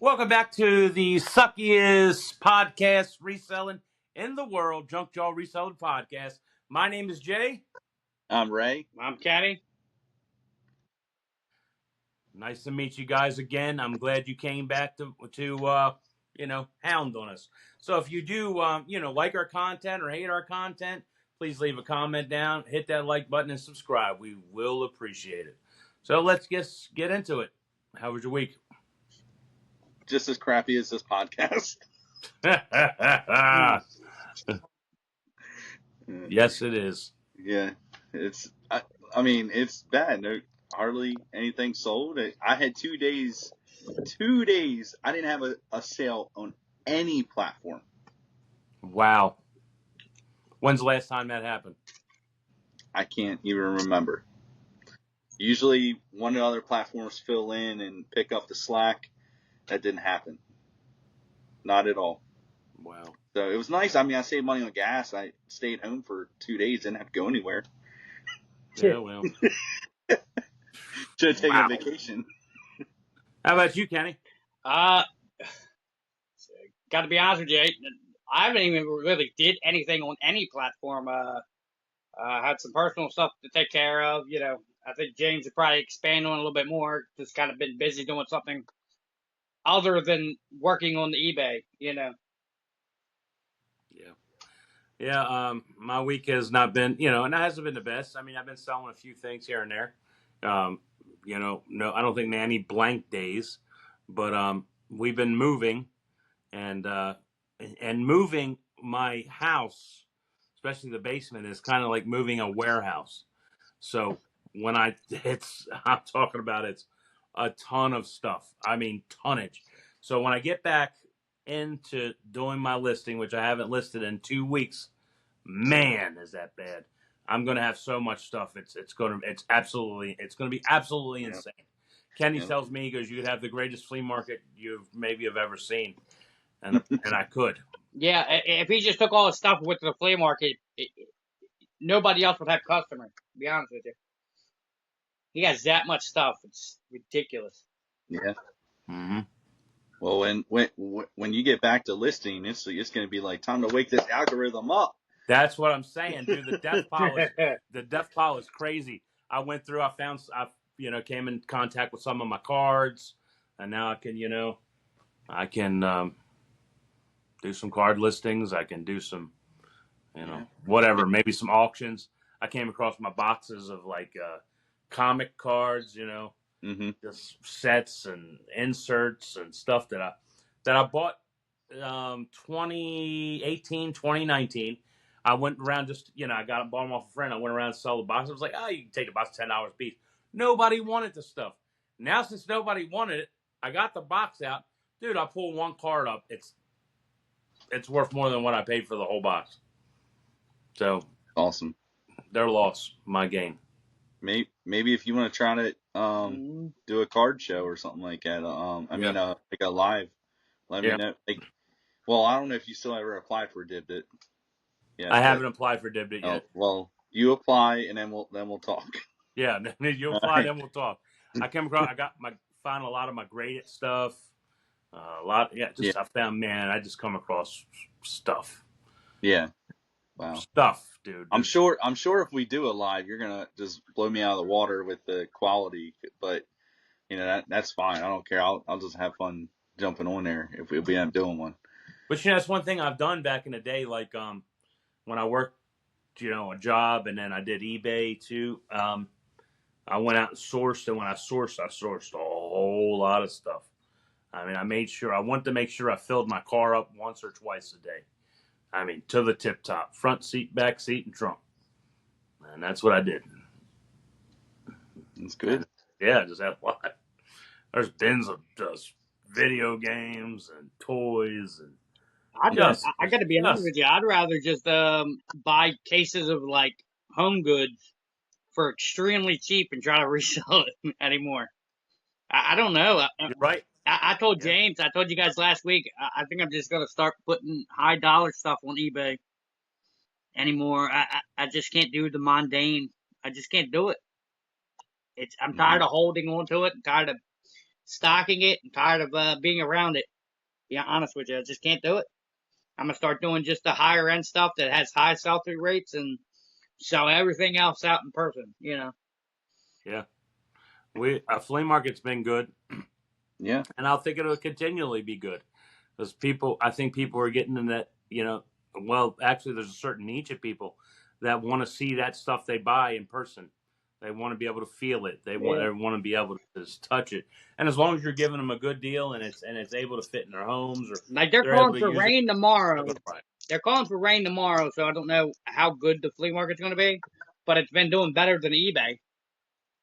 Welcome back to the suckiest podcast reselling in the world, Junk Jaw Reselling Podcast. My name is Jay. I'm Ray. I'm Kenny. Nice to meet you guys again. I'm glad you came back to hound on us. So if you do, like our content or hate our content, please leave a comment down, hit that like button, and subscribe. We will appreciate it. So let's get into it. How was your week? Just as crappy as this podcast. Yes, it is. Yeah, it's. I mean, it's bad. No, hardly anything sold. I had 2 days. 2 days. I didn't have a sale on any platform. Wow. When's the last time that happened? I can't even remember. Usually, one of the other platforms fill in and pick up the slack. That didn't happen. Not at all. Wow. So it was nice. I mean, I saved money on gas. I stayed home for 2 days. Didn't have to go anywhere. Yeah, well. Should have taken a vacation. How about you, Kenny? Got to be honest with you, I haven't even really did anything on any platform. Had some personal stuff to take care of. I think James would probably expand on it a little bit more. Just kind of been busy doing something other than working on the eBay. Yeah. Yeah, my week has not been, and it hasn't been the best. I mean, I've been selling a few things here and there. No, I don't think any blank days, but we've been moving and moving my house, especially the basement, is kind of like moving a warehouse. So when I'm talking about it's a ton of stuff. I mean, tonnage. So when I get back into doing my listing, which I haven't listed in 2 weeks, man, is that bad. I'm going to have so much stuff. It's going to be absolutely insane. Kenny tells me, he goes, you could have the greatest flea market you maybe have ever seen. And I could. Yeah, if he just took all his stuff with the flea market, nobody else would have customers, to be honest with you. He has that much stuff. It's ridiculous. Yeah. Mm-hmm. Well, when you get back to listing, it's going to be like time to wake this algorithm up. That's what I'm saying, dude. The death pile is crazy. I went through. I came in contact with some of my cards, and now I can do some card listings. I can do some, whatever, maybe some auctions. I came across my boxes of comic cards, just sets and inserts and stuff that I bought 2018, 2019. I went around I bought them off a friend. I went around and sell the box. I was like, oh, you can take the box $10 a piece. Nobody wanted the stuff. Now, since nobody wanted it, I got the box out. Dude, I pull one card up. It's worth more than what I paid for the whole box. So awesome. Their loss, my gain. Maybe if you want to try to do a card show or something like that. Like a live. Let me know. Well, I don't know if you still ever applied for Dibdit. Yeah, I haven't applied for Dibdit yet. Well, you apply and then we'll talk. Yeah, you apply, then we'll talk. I found a lot of my graded stuff. I found, man, I just come across stuff. Yeah. Wow. Stuff, dude. I'm sure if we do a live, you're gonna just blow me out of the water with the quality, but that's fine. I don't care. I'll just have fun jumping on there if we end up doing one. But that's one thing I've done back in the day, like when I worked, a job, and then I did eBay too. I went out and sourced, and when I sourced a whole lot of stuff. I mean, I wanted to make sure I filled my car up once or twice a day. I mean, to the tip top, front seat, back seat, and trunk. And that's what I did. That's good. Yeah, just had a lot. There's bins of just video games and toys and. I got to be honest with you. I'd rather just buy cases of home goods for extremely cheap and try to resell it anymore. I don't know. You're right. I told James, I told you guys last week, I think I'm just going to start putting high dollar stuff on eBay anymore. I just can't do the mundane. I just can't do it. I'm tired of holding on to it. I'm tired of stocking it. I'm tired of being around it. To be honest with you, I just can't do it. I'm gonna start doing just the higher end stuff that has high sell through rates and sell everything else out in person. Yeah. A flea market's been good, Yeah. and I'll think it'll continually be good because I think people are getting in that. Well, actually, there's a certain niche of people that want to see that stuff they buy in person. They want to be able to feel it. They want to be able to just touch it. And as long as you're giving them a good deal and it's able to fit in their homes or Like they're they're able calling to for use it, rain they're tomorrow. going to buy it. They're calling for rain tomorrow, so I don't know how good the flea market's going to be, but it's been doing better than eBay,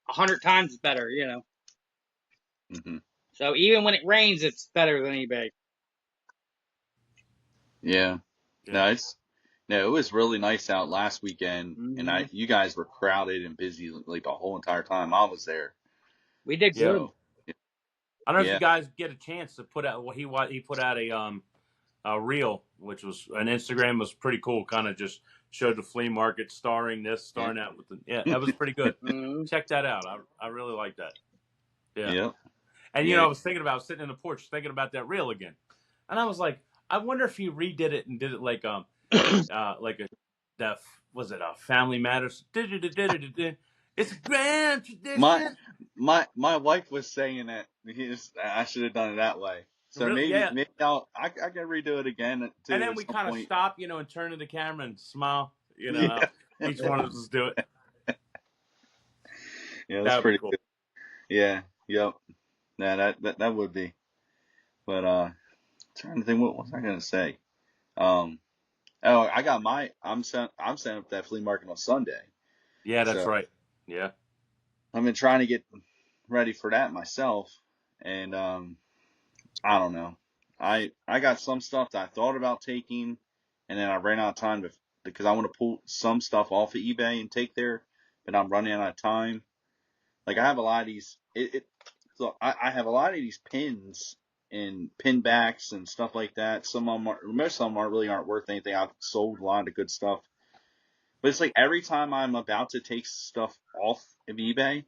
100 times better. Hmm. So even when it rains, it's better than eBay. Yeah. Yeah. No, it was really nice out last weekend, Mm-hmm. and you guys were crowded and busy like the whole entire time I was there. We did Yeah. good. So I don't know if you yeah, guys get a chance to put out what he put out a reel, which was an Instagram was pretty cool. Kind of just showed the flea market starring this, yeah, starring that with that was pretty good. Mm-hmm. Check that out. I really like that. Yeah. yep, And yeah. I was thinking about sitting in the porch thinking about that reel again, and I was like, I wonder if he redid it and did it like a that was it Family Matters. It's a grand My tradition. my wife was saying that I should have done it that way. So Really, yeah. maybe I can redo it again And too then at we some kind of point. stop, and turn to the camera and smile. Yeah, Each one of us do it. yeah, that's That would be pretty cool. good. Yeah, yep. Nah, that would be. But trying to think what was I gonna say? Um, oh, I'm setting up that flea market on Sunday. Yeah, that's So right. Yeah. I've been trying to get ready for that myself, and I don't know. I got some stuff that I thought about taking, and then I ran out of time because I want to pull some stuff off of eBay and take there, but I'm running out of time. Like I have a lot of these. So I have a lot of these pins and pin backs and stuff like that. Most of them aren't worth anything. I've sold a lot of good stuff, but it's like every time I'm about to take stuff off of eBay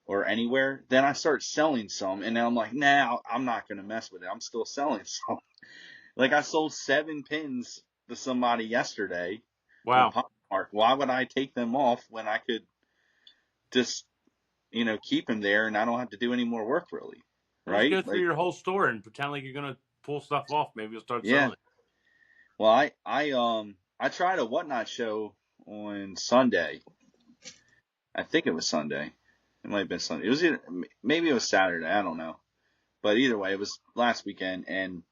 or anywhere, then I start selling some, and then I'm like, nah, I'm not gonna mess with it. I'm still selling some. Like I sold 7 pins to somebody yesterday on Wow. Pockmark. Why would I take them off when I could just keep them there and I don't have to do any more work really, Well, just right? go through Like your whole store and pretend like you're gonna pull stuff off. Maybe you'll start yeah. selling it. Well, I tried a Whatnot show on Sunday. I think it was Sunday. It might have been Sunday. Maybe it was Saturday. I don't know. But either way, it was last weekend, and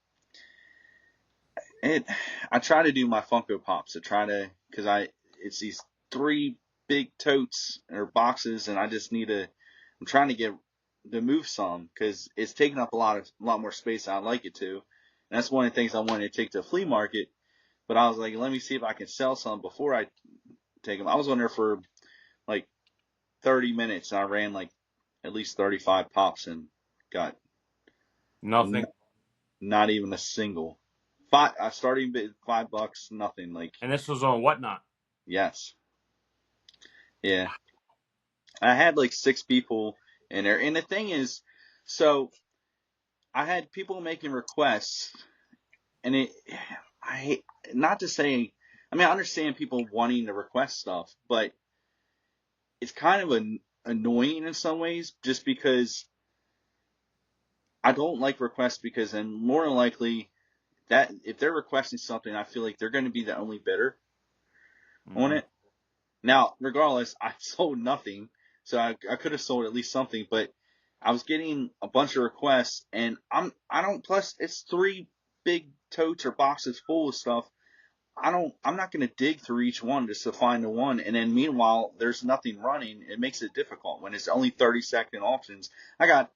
It, I try to do my Funko Pops to try to, because it's these 3 big totes or boxes, and I just I'm trying to move some because it's taking up a lot more space than I'd like it to. And that's one of the things I wanted to take to the flea market, but I was like, let me see if I can sell some before I take them. I was on there for like 30 minutes, and I ran like at least 35 pops and got n- Nothing. not even a single. I started at $5, nothing. Like, And this was on Whatnot. yes. Yeah. I had like 6 people in there. And the thing is, so I had people making requests, and I hate, not to say, I mean, I understand people wanting to request stuff, but it's kind of annoying in some ways just because I don't like requests because then more than likely that if they're requesting something, I feel like they're going to be the only bidder on Mm-hmm. it. Now, regardless, I sold nothing, so I could have sold at least something, but I was getting a bunch of requests, and I don't. Plus, it's 3 big totes or boxes full of stuff. I'm not going to dig through each one just to find the one, and then meanwhile, there's nothing running. It makes it difficult when it's only 30-second auctions. I got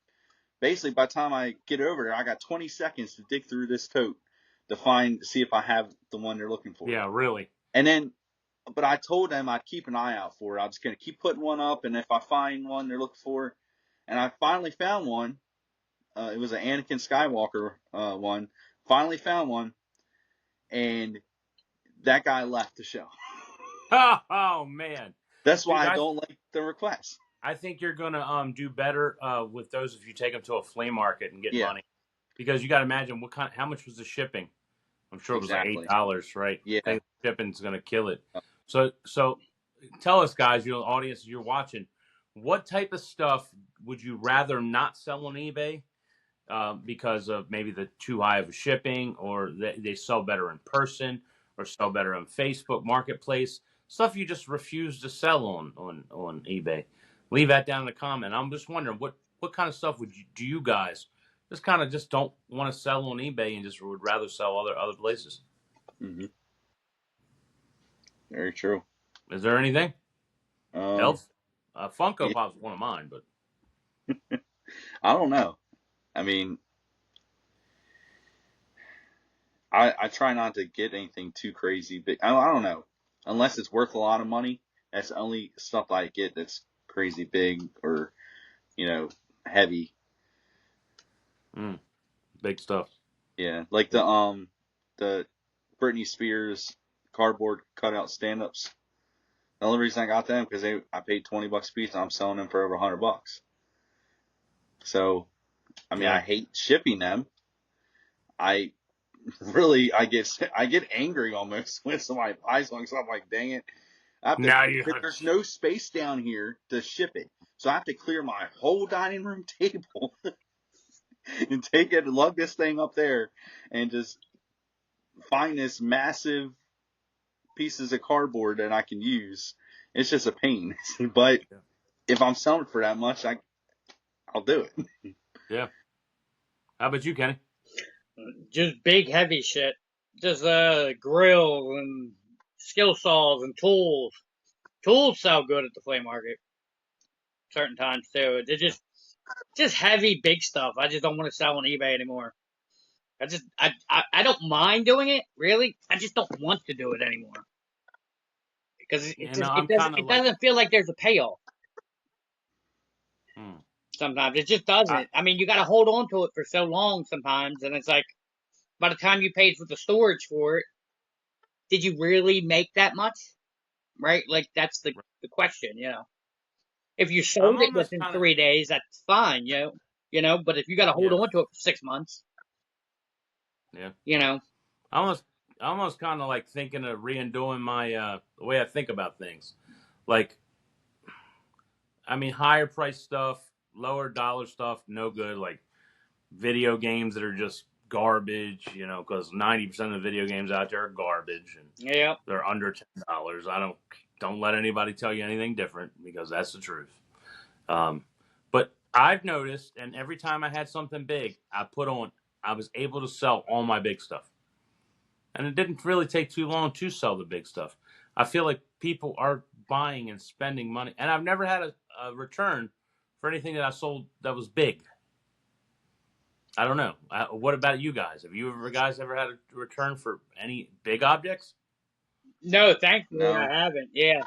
basically by the time I get over there, I got 20 seconds to dig through this tote to see if I have the one they're looking for, Yeah, really. and then but I told them I'd keep an eye out for it. I was going to keep putting one up, and if I find one they're looking for, and I finally found one. It was an Anakin Skywalker one. Finally found one, and that guy left the show. Oh man, That's why dude, I don't like the request. I think you're gonna do better with those if you take them to a flea market and get Yeah, money, because you got to imagine how much was the shipping. I'm sure it was like exactly. $8, right? I Yeah. think shipping's gonna kill it. So tell us, guys, audience, you're watching, what type of stuff would you rather not sell on eBay because of maybe the too high of a shipping, or they sell better in person, or sell better on Facebook Marketplace? Stuff you just refuse to sell on eBay. Leave that down in the comment. I'm just wondering what kind of stuff do you guys just kind of just don't want to sell on eBay and just would rather sell other places? Hmm. Very true. Is there anything Um, else? Funko yeah, Pop's one of mine, but I don't know. I mean, I try not to get anything too crazy, but I don't know. Unless it's worth a lot of money, that's the only stuff I get that's crazy big or, you know, heavy. mm, big stuff. Yeah, like the Britney Spears cardboard cutout stand-ups. The only reason I got them because I paid $20 a piece and I'm selling them for over $100. So I mean, Yeah. I hate shipping them. I really I get angry almost when somebody buys one. So I'm like, dang it, I have to. Now you. There's no space down here to ship it, so I have to clear my whole dining room table and take it, lug this thing up there, and just find this massive pieces of cardboard that I can use. It's just a pain, but if I'm selling for that much, I'll do it. Yeah. How about you, Kenny? Just big, heavy shit. Just grills and skill saws and tools. Tools sell good at the flea market certain times too. They're just heavy, big stuff. I just don't want to sell on eBay anymore. I don't mind doing it, really. I just don't want to do it anymore because I'm kind of it like. doesn't feel like there's a payoff. Hmm. Sometimes it just I, doesn't. I mean, you got to hold on to it for so long sometimes, and it's like by the time you paid for the storage for it, did you really make that much? Right? Like that's the question. If you I'm sold it almost within kind of. 3 days, that's fine. But if you got to hold Yeah. on to it for 6 months, Yeah. you know, I almost kind of like thinking of redoing my the way I think about things. Like, I mean, higher price stuff, lower dollar stuff, no good. Like video games that are just garbage, because 90% of the video games out there are garbage and yeah. they're under $10. I don't let anybody tell you anything different, because that's the truth. But I've noticed, and every time I had something big, I was able to sell all my big stuff, and it didn't really take too long to sell the big stuff. I feel like people are buying and spending money, and I've never had a return for anything that I sold that was big. I don't know. What about you guys? Have you ever had a return for any big objects? No, thankfully No, I haven't. Yeah,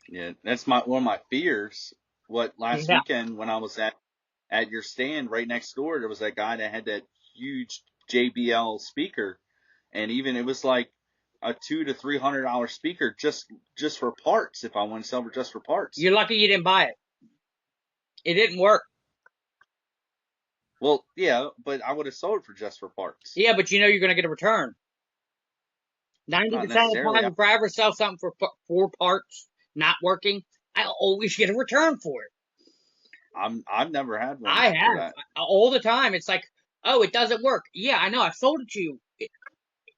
yeah, that's one of my fears. What last yeah. weekend when I was at your stand right next door, there was that guy that had that huge JBL speaker, and even it was like a $200 to $300 speaker just for parts. If I want to sell it just for parts, You're lucky you didn't buy it. It didn't work. well, yeah, but I would have sold it for just for parts. Yeah, but you're going to get a return. Ninety Not percent of the necessarily. time, if I ever sell something for 4 parts not working, I'll always get a return for it. I've never had one I for have that. all the time. It's like, oh, it doesn't work. Yeah, I know. I sold it to you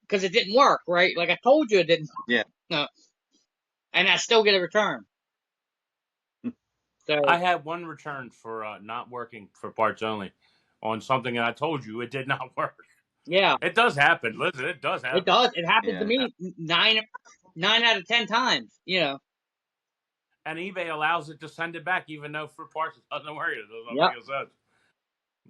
because it didn't work, right? Like I told you it didn't. Yeah, No, and I still get a return. I So had one return for not working for parts only on something that I told you it did not work. yeah, It does happen. Listen, it does it happen. does. It happens to yeah, me nine out of 10 times. And eBay allows it to send it back, even though for parts it doesn't work. It doesn't Yep. make sense.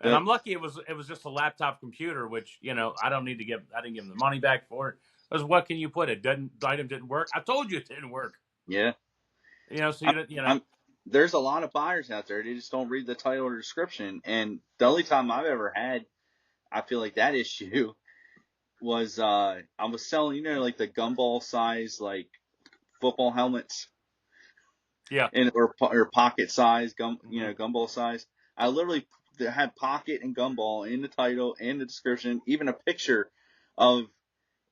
And that I'm lucky it was just a laptop computer, which I don't need to give. I didn't give them the money back for it. Because what can you put? The item didn't work. I told you it didn't work. yeah. So I'm, you don't. I'm there's a lot of buyers out there. They just don't read the title or description. And the only time I've ever had, I feel like that issue was I was selling, like the gumball size like football helmets. Yeah. or pocket size Mm-hmm. gumball size. I literally had pocket and gumball in the title and the description, even a picture of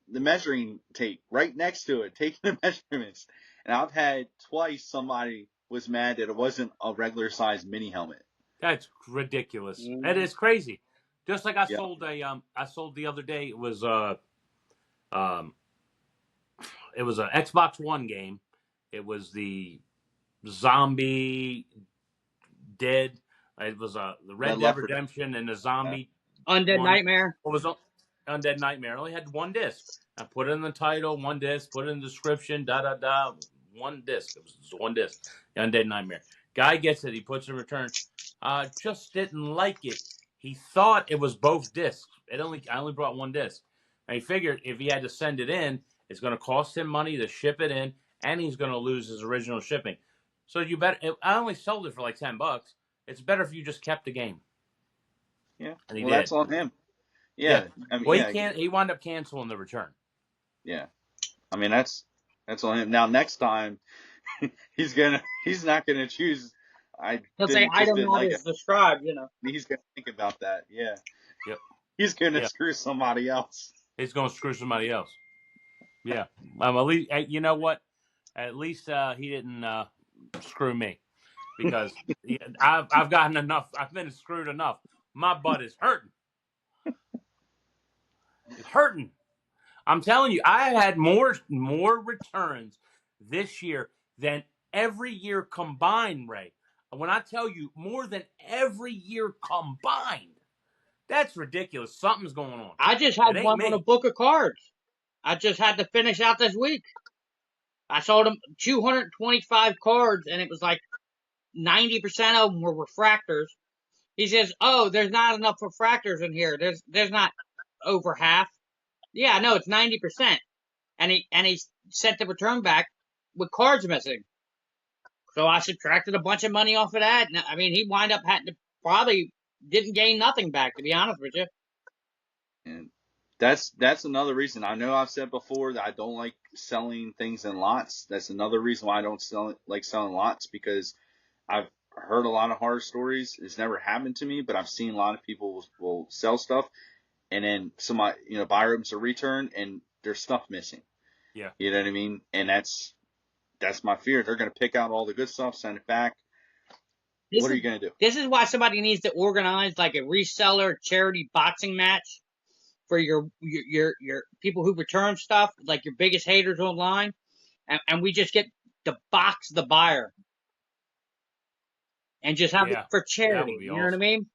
the measuring tape right next to it, taking the measurements. And I've had twice somebody was mad that it wasn't a regular size mini helmet. That's ridiculous. It Mm. is crazy. Just like Yeah, I sold the other day. Um, it was an Xbox One game. It was the Zombie Dead. It was the Red Red Dead Left for Dead. Redemption and the Uh, Zombie Undead one. Nightmare. What was Undead Nightmare? I only had one disc. I put it in the title, one disc. Put it in the description, da da da. One disc. It was just one disc. Undead Nightmare. Guy gets it. He puts it in return. Just didn't like it. He thought it was both discs. I only brought one disc. And he figured if he had to send it in, it's going to cost him money to ship it in, and he's going to lose his original shipping. So you bet. I only sold it for like $10. It's better if you just kept the game. yeah, And he well, that's did. on him. Yeah. Yeah, I mean, Well, he yeah, can't. He wound up canceling the return. yeah. I mean, that's on him. Now, next time, he's not gonna choose. I He'll say just item didn't not like it. as described, you know. He's gonna think about that. Yeah, Yep. he's gonna Yeah. screw somebody else. He's going to screw somebody else. Yeah. At least, you know what? At least he didn't screw me because I've gotten enough. I've been screwed enough. My butt is hurting. It's hurting. I'm telling you, I had more returns this year than every year combined, Ray. When I tell you more than every year combined, that's ridiculous. Something's going on. I just It had ain't one on a me. book of cards. I just had to finish out this week. I sold him 225 cards, and it was like 90% of them were refractors. He says, "Oh, there's not enough refractors in here. There's not over half." Yeah, no, it's 90%. And he sent the return back with cards missing. So I subtracted a bunch of money off of that. And, I mean, he wind up having to probably didn't gain nothing back, to be honest with you. And that's another reason. I know I've said before that I don't like selling things in lots. That's another reason why I don't like selling lots, because I've heard a lot of horror stories. It's never happened to me, but I've seen a lot of people will sell stuff, and then somebody, buyer opens a return and there's stuff missing. Yeah. You know what I mean? And that's my fear. They're going to pick out all the good stuff, send it back. What are you going to do? This is why somebody needs to organize like a reseller charity boxing match for your people who return stuff, like your biggest haters online, and we just get to box the buyer and just have it Yeah. for That would charity. be You know what I awesome. mean?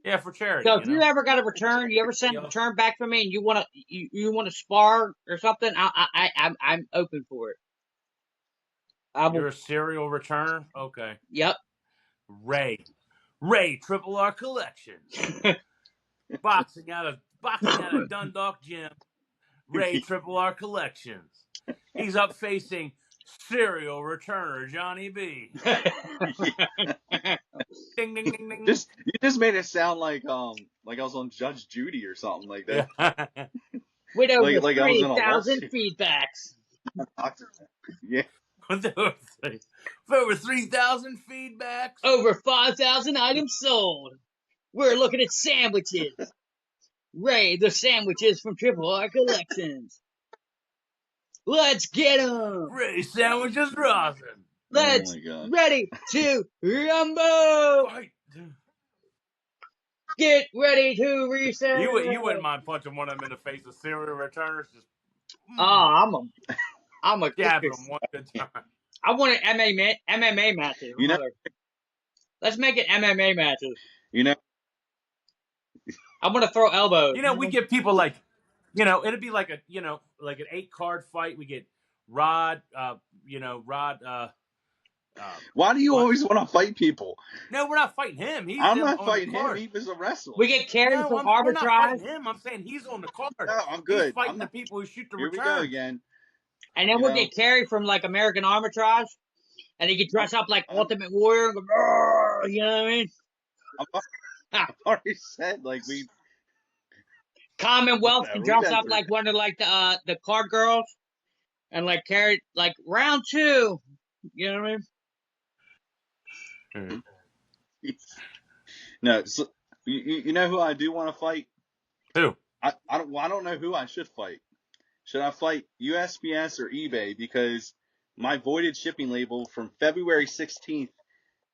Yeah, for charity, So if you ever got a return, you ever send a return back for me, and you want to spar or something, I'm open for it. You're a serial returner? Okay. Yep. Ray Triple R Collections. boxing out of Dundalk Gym. Ray Triple R Collections. He's up facing serial returner Johnny B. Ding ding ding ding. You just made it sound like I was on Judge Judy or something like that. Yeah. With over like I was in a 3,000 feedbacks. Yeah. For over 3,000 feedbacks. Over 5,000 items sold. We're looking at sandwiches. Ray, the sandwiches from Triple R Collections. Let's get them. Ray Sandwiches Rosin. Let's God. ready to rumble. Fight. Get ready to reset. You wouldn't mind punching one of them in the face of serial returners? Just Oh, I'm a jab them one good time. I want an MMA matches. Let's make it MMA matches. I want to throw elbows. We give people like, it'd be like like an 8-card fight. We get Rod. Why do you always want to fight people? No, we're not fighting him. I'm not fighting him. He was a wrestler. We get carried from arbitrage. We're not fighting him. I'm saying he's on the card. No, I'm good. He's fighting the people who shoot the return. Here we go again. And then we'll get carried from like American arbitrage, and he can dress up like Ultimate Warrior and go, you know what I mean? I've already said we Commonwealth can dress up like one of the card girls, and carry round 2. You know what I mean? No, so, you know who I do want to fight? Who? I don't know who I should fight. Should I fight USPS or eBay? Because my voided shipping label from February 16th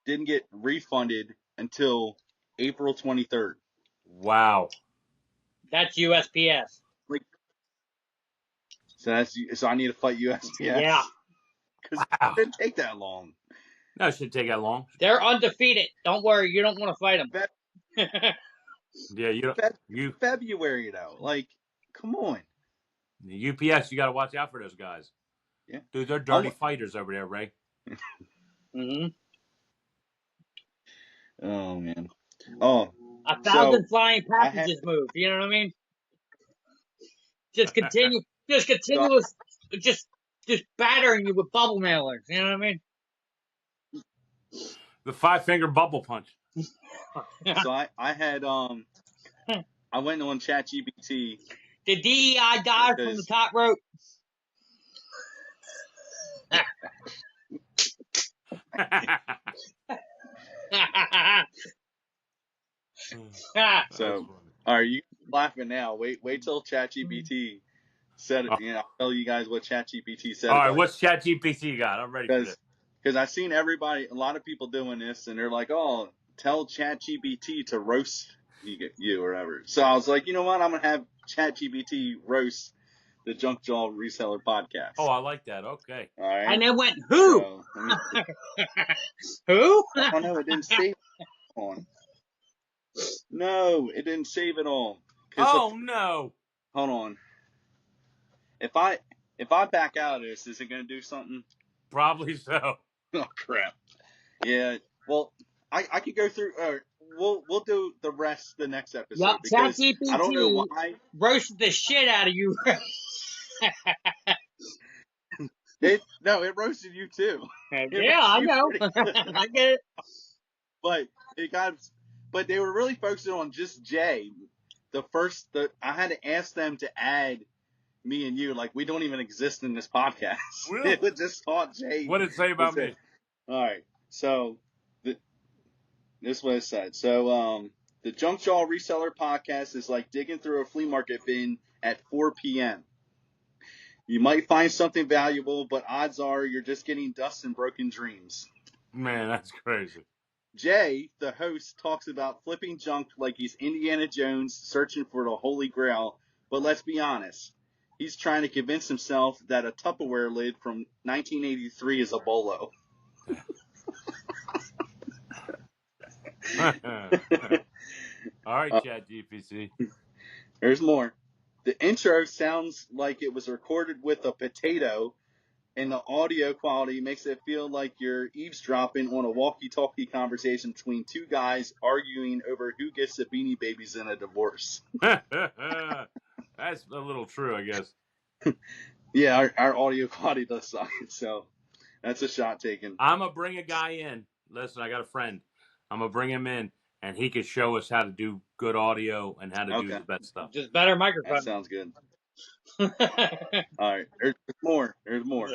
didn't get refunded until April 23rd. Wow. That's USPS. Like, so I need to fight USPS. Yeah. Because Wow. it didn't take that long. No, it shouldn't take that long. They're undefeated. Don't worry, you don't want to fight them. Yeah, you don't. You February though, like, come on. the UPS, you got to watch out for those guys. Yeah, Dude, they're dirty fighters over there, Ray. Mm-hmm. Oh man. Oh, 1,000 flying packages moved. You know what I mean? Just continuous, just battering you with bubble mailers. You know what I mean? The 5-finger bubble punch. So I had I went on ChatGPT. The DEI guy from the top rope. So, are you laughing now? Wait till ChatGPT said it. You know, I'll tell you guys what ChatGPT said. All right, what's ChatGPT got? I'm ready for this. Because I've seen a lot of people doing this, and they're like, "Oh, tell ChatGPT to roast you or whatever." So I was like, you know what? I'm gonna have ChatGPT roast the Junk Jaw Reseller podcast. Oh, I like that. Okay. All right. And it went, who? So, who? Oh no, it didn't save it on. No, it didn't save it all. Oh no. Hold on. If I back out of this, is it gonna do something? Probably so. Oh crap. Yeah. Well, I could go through. We'll do the rest the next episode. Yep, because ChatGPT I don't know why roasted the shit out of you. it roasted you too. Yeah, I know. I get it. But they were really focusing on just Jay. I had to ask them to add me and you. Like, we don't even exist in this podcast. Really? It just taught Jay. What did it say about me? All right. So this is what it said. So the Junk Jaw Reseller podcast is like digging through a flea market bin at 4 p.m. You might find something valuable, but odds are you're just getting dust and broken dreams. Man, that's crazy. Jay, the host, talks about flipping junk like he's Indiana Jones searching for the Holy Grail, but let's be honest. He's trying to convince himself that a Tupperware lid from 1983 is a bolo. All right, ChatGPT. There's more. The intro sounds like it was recorded with a potato, and the audio quality makes it feel like you're eavesdropping on a walkie-talkie conversation between two guys arguing over who gets the Beanie Babies in a divorce. That's a little true, I guess. Yeah, our audio quality does suck, so that's a shot taken. I'm going to bring a guy in. Listen, I got a friend. I'm going to bring him in, and he can show us how to do good audio and how to do the best stuff. Just better microphone. That sounds good. All right, there's more.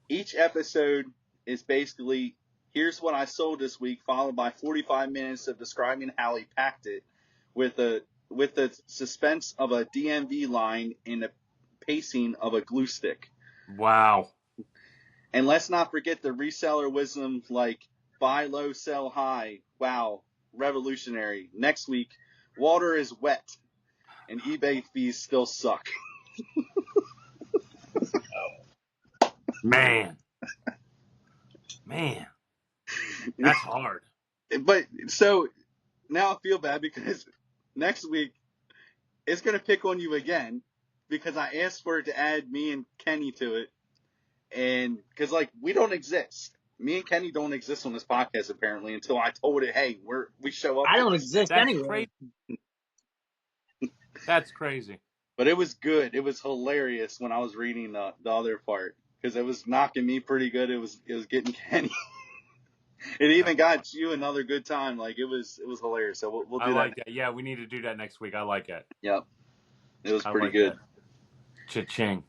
Each episode is basically, here's what I sold this week, followed by 45 minutes of describing how he packed it with the suspense of a DMV line and the pacing of a glue stick. Wow. And let's not forget the reseller wisdom like buy low, sell high. Wow, revolutionary. Next week, water is wet and eBay fees still suck. Man, that's hard. But so now I feel bad because next week it's going to pick on you again because I asked for it to add me and Kenny to it. And because, like, we don't exist. Me and Kenny don't exist on this podcast apparently until I told it, hey, we show up. I don't exist anyway. Crazy. That's crazy. But it was good. It was hilarious when I was reading the other part because it was knocking me pretty good. It was getting Kenny. It even got you another good time. Like, it was hilarious. So we'll do that. I like that. Yeah, we need to do that next week. I like it. Yep. It was pretty good. Cha-ching.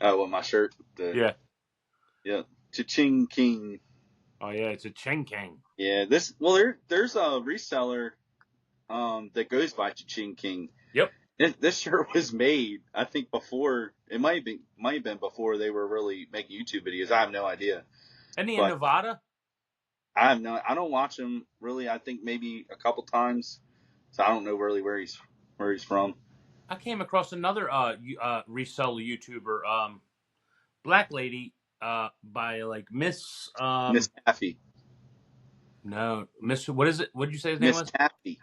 Oh, well, my shirt. Yeah. Cha-ching King. Oh yeah, it's a Ching King. Yeah, there's a reseller that goes by Cha-ching King. Yep. This shirt was made, I think, before it might have been before they were really making YouTube videos. I have no idea, Isn't he in but Nevada? I don't watch him really. I think maybe a couple times, so I don't know really where he's from. I came across another reseller YouTuber, black lady, by like Miss Miss Taffy. no, Miss, what is it? What did you say his name Miss was? Taffy.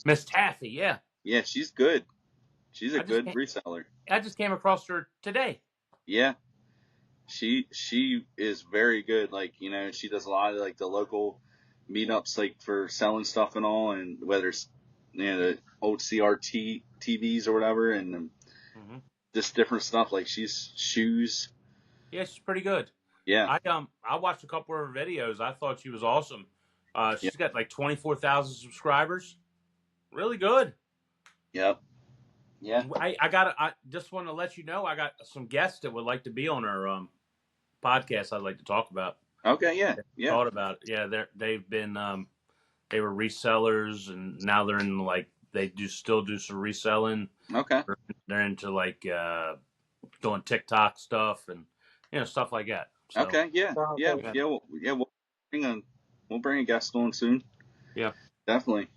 Miss Taffy. Yeah. Yeah, she's good. She's a I just good came, reseller. I just came across her today. Yeah, she is very good. Like, she does a lot of like the local meetups, like for selling stuff and all, and whether it's the old CRT TVs or whatever, and Mm-hmm. just different stuff. Like she's shoes. Yeah, she's pretty good. Yeah, I watched a couple of her videos. I thought she was awesome. yeah, She's got like 24,000 subscribers. Really good. yep, yeah. I just want to let you know I got some guests that would like to be on her podcast. I'd like to talk about. Okay, yeah, yeah. Thought about it. Yeah, they've been they were resellers and now they're in like they still do some reselling. Okay, They're into like doing TikTok stuff and stuff like that. So okay, yeah, yeah, yeah, yeah. We'll bring a guest on soon. yeah. Definitely.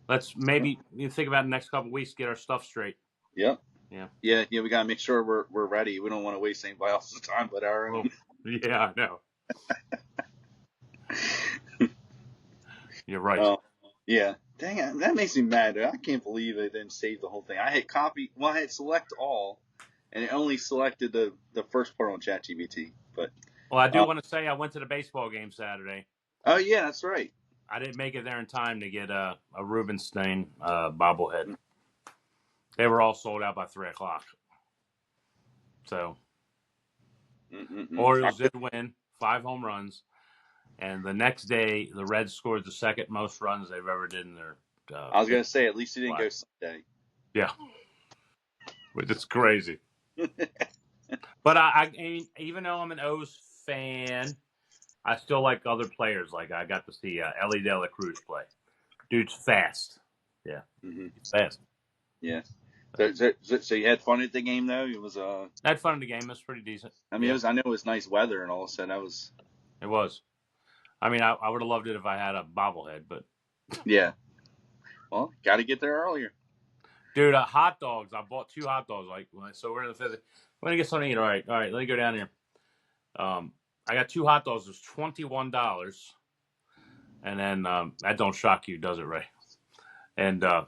Let's maybe you think about the next couple of weeks, get our stuff straight. Yep. Yeah. Yeah, yeah. We gotta make sure we're ready. We don't want to waste anybody else's time but our own. Yeah, I know. You're right. Yeah. Dang it, that makes me mad. Dude. I can't believe they didn't save the whole thing. I hit copy. Well, I hit select all, and it only selected the first part on ChatGPT. But Well, I do want to say I went to the baseball game Saturday. oh yeah, that's right. I didn't make it there in time to get a Rubenstein bobblehead. They were all sold out by 3:00. So Orioles did win 5 home runs, and the next day the Reds scored the second most runs they've ever did in their. I was gonna say at least he didn't go Sunday. Yeah, which is crazy. But I mean, even though I'm an O's fan, I still like other players. Like I got to see Ellie De La Cruz play. Dude's fast. Yeah, he's fast. Yeah. So you had fun at the game though. It was I had fun in the game. It was pretty decent. I mean, I know it was nice weather and all, so that was. It was. I mean, I would have loved it if I had a bobblehead, but. Yeah. Well, got to get there earlier. Dude, hot dogs. I bought 2 hot dogs. So we're in the 5th. We're gonna get something to eat. All right. Let me go down here. I got 2 hot dogs. It was $21, and then that don't shock you, does it, Ray? And a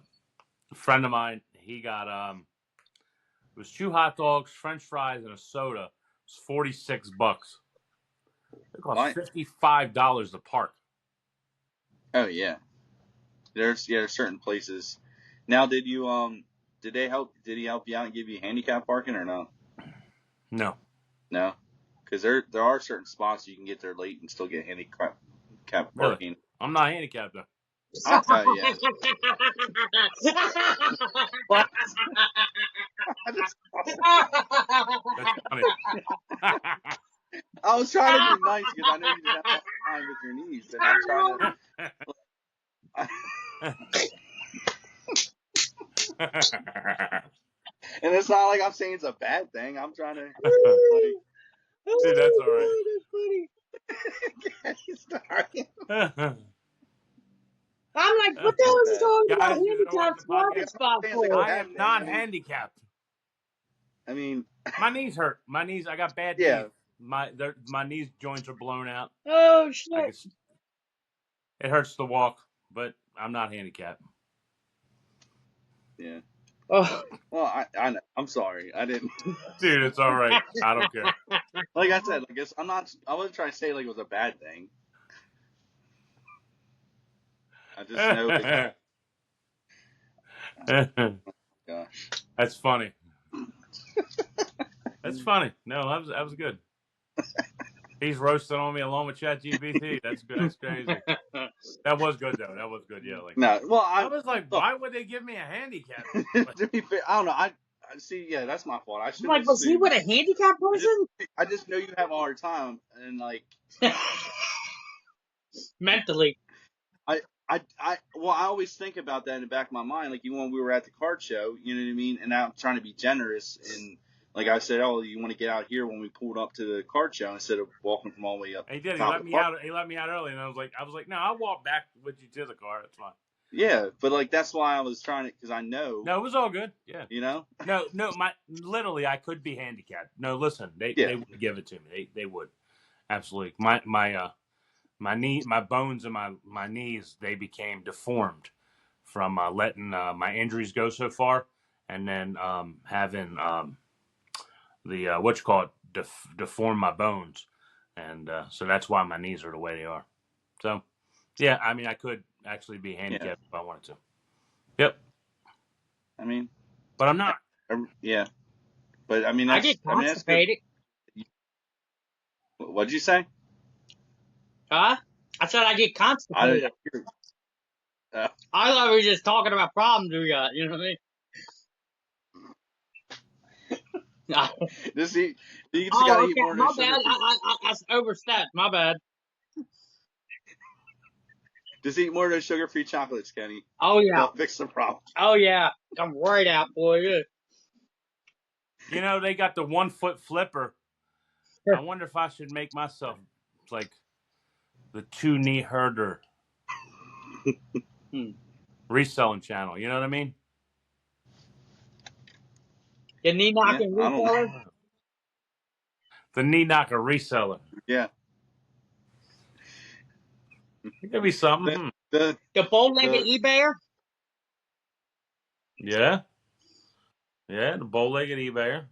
friend of mine, he got it was 2 hot dogs, French fries, and a soda. It was $46. It cost $55 to park. Oh yeah. There's certain places. Now, did you did he help you out and give you handicap parking or no? No. No, because there are certain spots you can get there late and still get handicap parking. Really? I'm not handicapped though. Oh yeah. What? That's funny. I was trying to be nice because I know you didn't have time with your knees, and I'm trying to. And it's not like I'm saying it's a bad thing. I'm trying to. Like, dude, that's all right. That's funny. I'm like, what the hell is he talking about? Guys, you know what Handicapped the podcast- parking spot for? I am not handicapped. I mean, my knees hurt. My knees. I got bad yeah. knees. My knees joints are blown out. Oh shit! It hurts to walk, but I'm not handicapped. Yeah. Oh. Well, I know. I'm sorry. I didn't. Dude, it's all right. I don't care. Like I said, like I wasn't trying to say like it was a bad thing. I just know. Like, gosh. That's funny. That's funny. No, that was good. He's roasting on me along with ChatGPT. That's good. That's crazy. That was good though. Yeah, like no. Well, I was like, why would they give me a handicap? To be fair, I don't know. see. Yeah, that's my fault. I I'm should like, was he assume. with a handicap person? I just know you have a hard time, and like Mentally. well, I always think about that in the back of my mind. Like even when we were at the card show, you know what I mean. And I'm trying to be generous, and like I said, oh, you want to get out here when we pulled up to the card show instead of walking from all the way up He did. He top let of the me park. out. He let me out early, and I was like, no, I'll walk back with you to the car. It's fine. Yeah, but like that's why I was trying to, because I know, No, it was all good. Yeah. you know. No, literally, I could be handicapped. No, listen, they Yeah, would give it to me. They would absolutely. My bones and my knees, they became deformed from letting my injuries go so far, and then having the what you call it deform my bones, and so that's why my knees are the way they are. So yeah, I mean, I could actually be yeah. handicapped if I wanted to. Yep, I mean, but I'm not. yeah, but I mean I get that's good. constipated. What'd you say? Huh? I said I get I constipated. I thought we were just talking about problems we got. You know what I mean? Just eat. You just gotta Oh, eat okay. more of My those bad. sugar-free. I overstepped. My bad. Just eat more of those sugar-free chocolates, Kenny. Oh yeah. They'll fix the problem. Oh yeah. Come right out, boy. Yeah. You know, they got the 1 foot flipper. I wonder if I should make myself like the 2-knee herder reselling channel. You know what I mean? The knee knocking I don't know. reseller. The knee knocker reseller. Yeah. It could be something. The The bow-legged the eBayer. Yeah. Yeah, the bow-legged eBayer.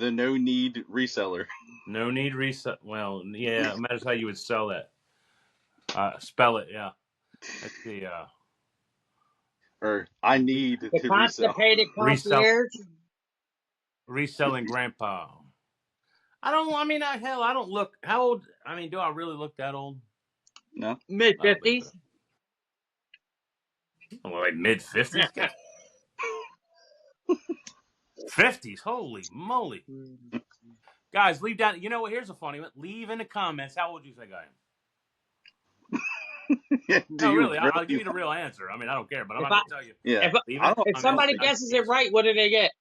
the no need reseller. No need reset. Well, yeah, it matters how you would sell that. Spell it, yeah. Let's see. Or I need The to resell. constipated concierge. Reselling grandpa. I mean, hell, I don't look. How old? I mean, do I really look that old? No. Mid I don't think 50s. so. Well, like mid 50s? 50s? Holy moly. Guys, leave down. You know what? Here's a funny one. Leave in the comments. How old do you think I am? No, really. I'll give you the real answer. I mean, I don't care, but I'm not going to tell you. Yeah. Leave I in the don't. If comments. somebody I guesses it right, what do they get?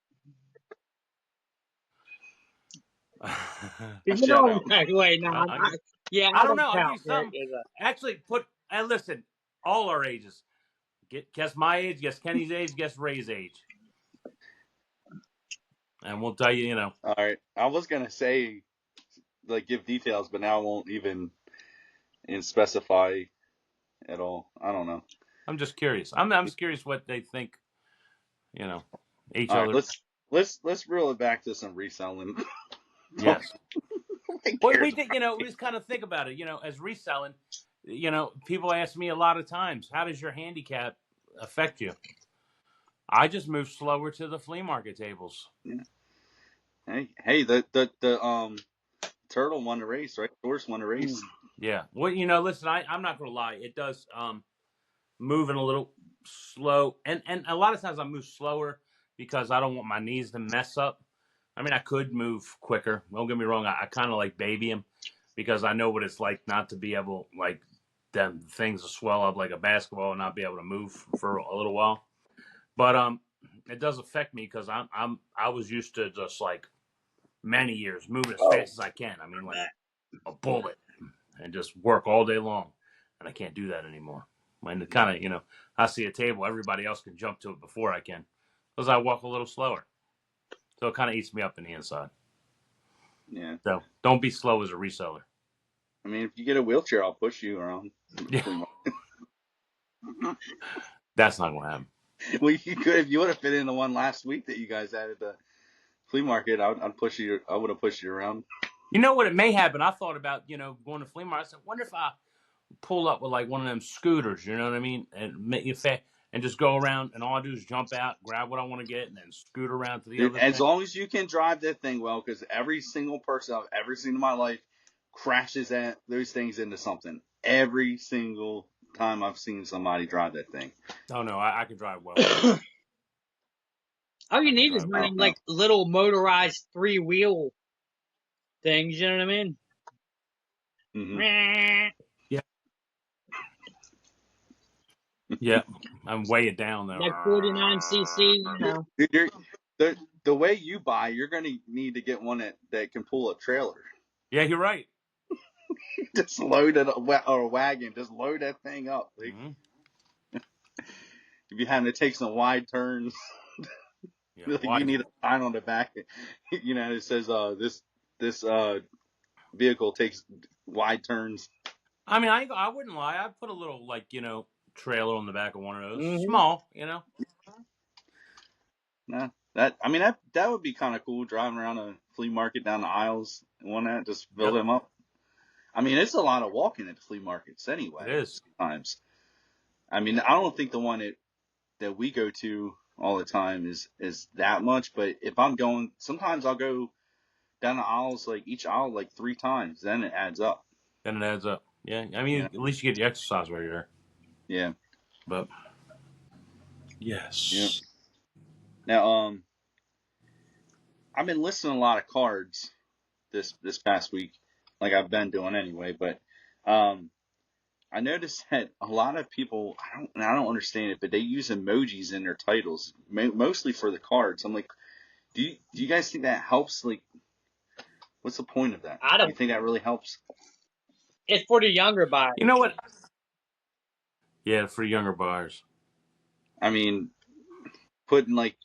A You shout know out. exactly. Wait, no, yeah, I I don't don't know. I'll give you count. something. Actually, and listen, all our ages. Guess my age, guess Kenny's age, guess Ray's age. And we'll tell you, All right. I was gonna say like give details, but now I won't even specify at all. I don't know. I'm just curious. I'm just curious what they think, each All right. other. Let's reel it back to some reselling. Yes. Who Well, cares we did, we just kind of think about it, as reselling, people ask me a lot of times, how does your handicap affect you? I just move slower to the flea market tables. Yeah. Hey, the turtle won the race, right? The horse won the race. Yeah. Well, listen, I'm not going to lie. It does moving a little slow. And a lot of times I move slower because I don't want my knees to mess up. I mean, I could move quicker. Don't get me wrong. I kind of like baby him because I know what it's like not to be able, like, them things to swell up like a basketball and not be able to move for a little while. But it does affect me because I was used to just like many years moving as fast as I can. I mean, like a bullet, and just work all day long, and I can't do that anymore. And it kind of, I see a table, everybody else can jump to it before I can, because I walk a little slower. So it kind of eats me up in the inside. Yeah. So don't be slow as a reseller. I mean, if you get a wheelchair, I'll push you around. Yeah. That's not going to happen. Well, you could if you would have fit in the one last week that you guys had at the flea market. I'd push you. I would have pushed you around. You know what? It may happen. I thought about, going to flea market. I said, wonder if I pull up with like one of them scooters, you know what I mean? And make you fat and just go around, and all I do is jump out, grab what I want to get, and then scoot around to the Dude, other as thing. long as you can drive that thing well, because every single person I've ever seen in my life crashes at those things into something. Every single time I've seen somebody drive that thing. Oh no, I can drive well. All you I can need is drive one I of one. them don't know. like little motorized 3-wheel things. You know what I mean? Hmm. Yeah. Yeah. I'm way it down though. Like 49cc. You know. Dude, the way you buy, you're going to need to get one that can pull a trailer. Yeah, you're right. Just load it or a wagon. Just load that thing up. Like, Mm-hmm. if you having to take some wide turns, Yeah. like Why? you need a sign on the back. You know, it says this vehicle takes wide turns. I mean, I wouldn't lie. I'd put a little trailer on the back of one of those, Mm-hmm. small. Nah, that would be kind of cool driving around a flea market down the aisles and one that just fill Yep. them up. I mean, it's a lot of walking at the flea markets It anyway. is. Sometimes. I mean, I don't think the one that we go to all the time is that much. But if I'm going, sometimes I'll go down the aisles, like each aisle like 3 times. Then it adds up. Then it adds up. Yeah. I You mean, know? at least you get your exercise while you're there. Yeah. But Yeah. yes. Now, I've been listing a lot of cards this past week, like I've been doing anyway. But I noticed that a lot of people, I don't understand it, but they use emojis in their titles, mostly for the cards. I'm like, do you guys think that helps? Like, what's the point of that? I Do you don't. think that really helps? It's for the younger buyers. You know what? Yeah, for younger buyers. I mean, putting like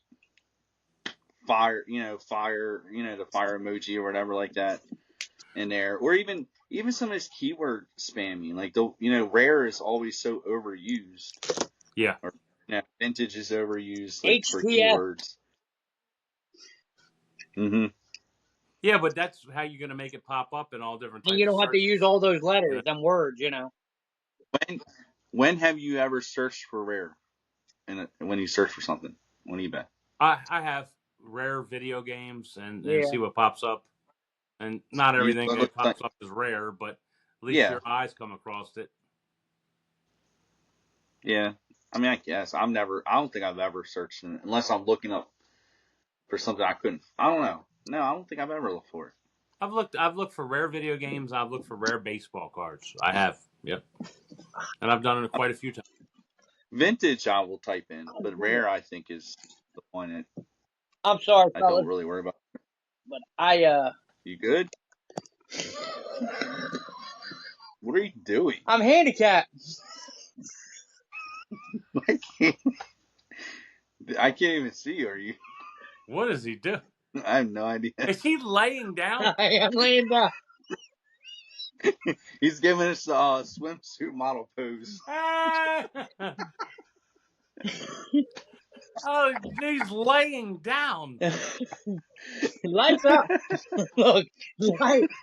fire, the fire emoji or whatever like that in there, or even some of this keyword spamming, like rare is always so overused, Yeah. or vintage is overused, like for HTS. keywords. Hmm. Yeah, but that's how you're going to make it pop up in all different And you types of don't have to use searches. all those You know, letters, them words. You know. When when have you ever searched for rare? When you search for something on eBay? I have rare video games and Yeah. see what pops up, and not everything It that looks like, pops up is rare, but at least yeah, your eyes come across it. yeah. I mean, I guess I don't think I've ever searched unless I'm looking up for something I couldn't. I don't know. No, I don't think I've ever looked for it. I've looked for rare video games. I've looked for rare baseball cards. I have. Yep. And I've done it quite a few times. Vintage, I will type in, but rare, I think, is the one that I'm sorry, I don't fellas, really worry about. but I You good? What are you doing? I'm handicapped. I can't, I can't even see you. Are you? What does he do? I have no idea. Is he laying down? I am laying down. He's giving us a swimsuit model pose. Oh, he's laying down. Life's up. Look,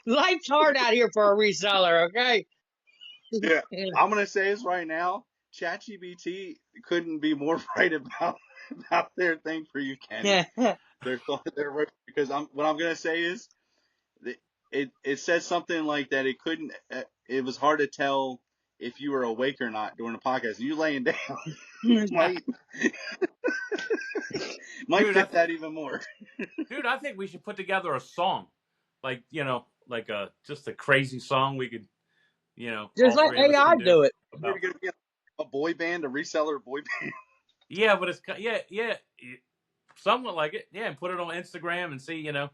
life's hard out here for a reseller. Okay. Yeah, I'm gonna say this right now. ChatGPT couldn't be more right about their thing for you, Kenny. Their thought, their work, because what I'm gonna say is that it said something like that. It couldn't. It was hard to tell if you were awake or not during the podcast. You laying down might Dude, fit that even more. I think we should put together a song, like like just a crazy song we could, Just all let three of us AI can do do it. We're about. gonna be a boy band, a reseller boy band. Yeah, but it's yeah, somewhat like it. Yeah, and put it on Instagram and see, and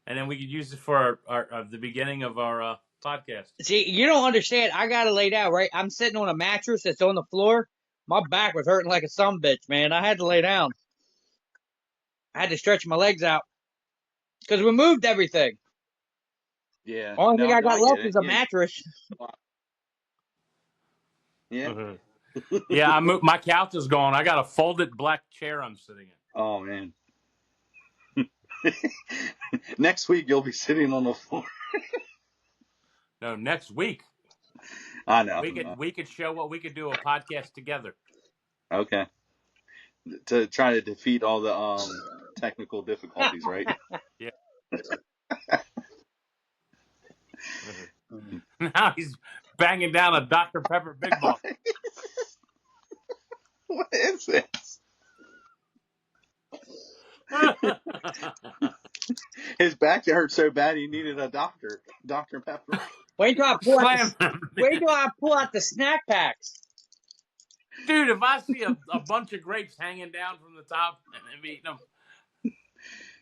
then we could use it for our the beginning of our podcast. See, you don't understand. I got to lay down, right? I'm sitting on a mattress that's on the floor. My back was hurting like a sumbitch, man. I had to lay down. I had to stretch my legs out because we moved everything. Yeah, Only thing no, I no, got I get left it. is a Yeah, mattress. yeah. Yeah, I moved. My couch is gone. I got a folded black chair I'm sitting in. Oh man. Next week you'll be sitting on the floor. No, next week I know. we could show what we could do a podcast together. Okay. To try to defeat all the technical difficulties, right? Yeah. Now he's banging down a Dr. Pepper Big Ball. What is this? His back hurt so bad he needed a Dr. Pepper. Wait till I pull out Slam the them. wait till I pull out the snack packs. Dude, if I see a bunch of grapes hanging down from the top and I'm eating them.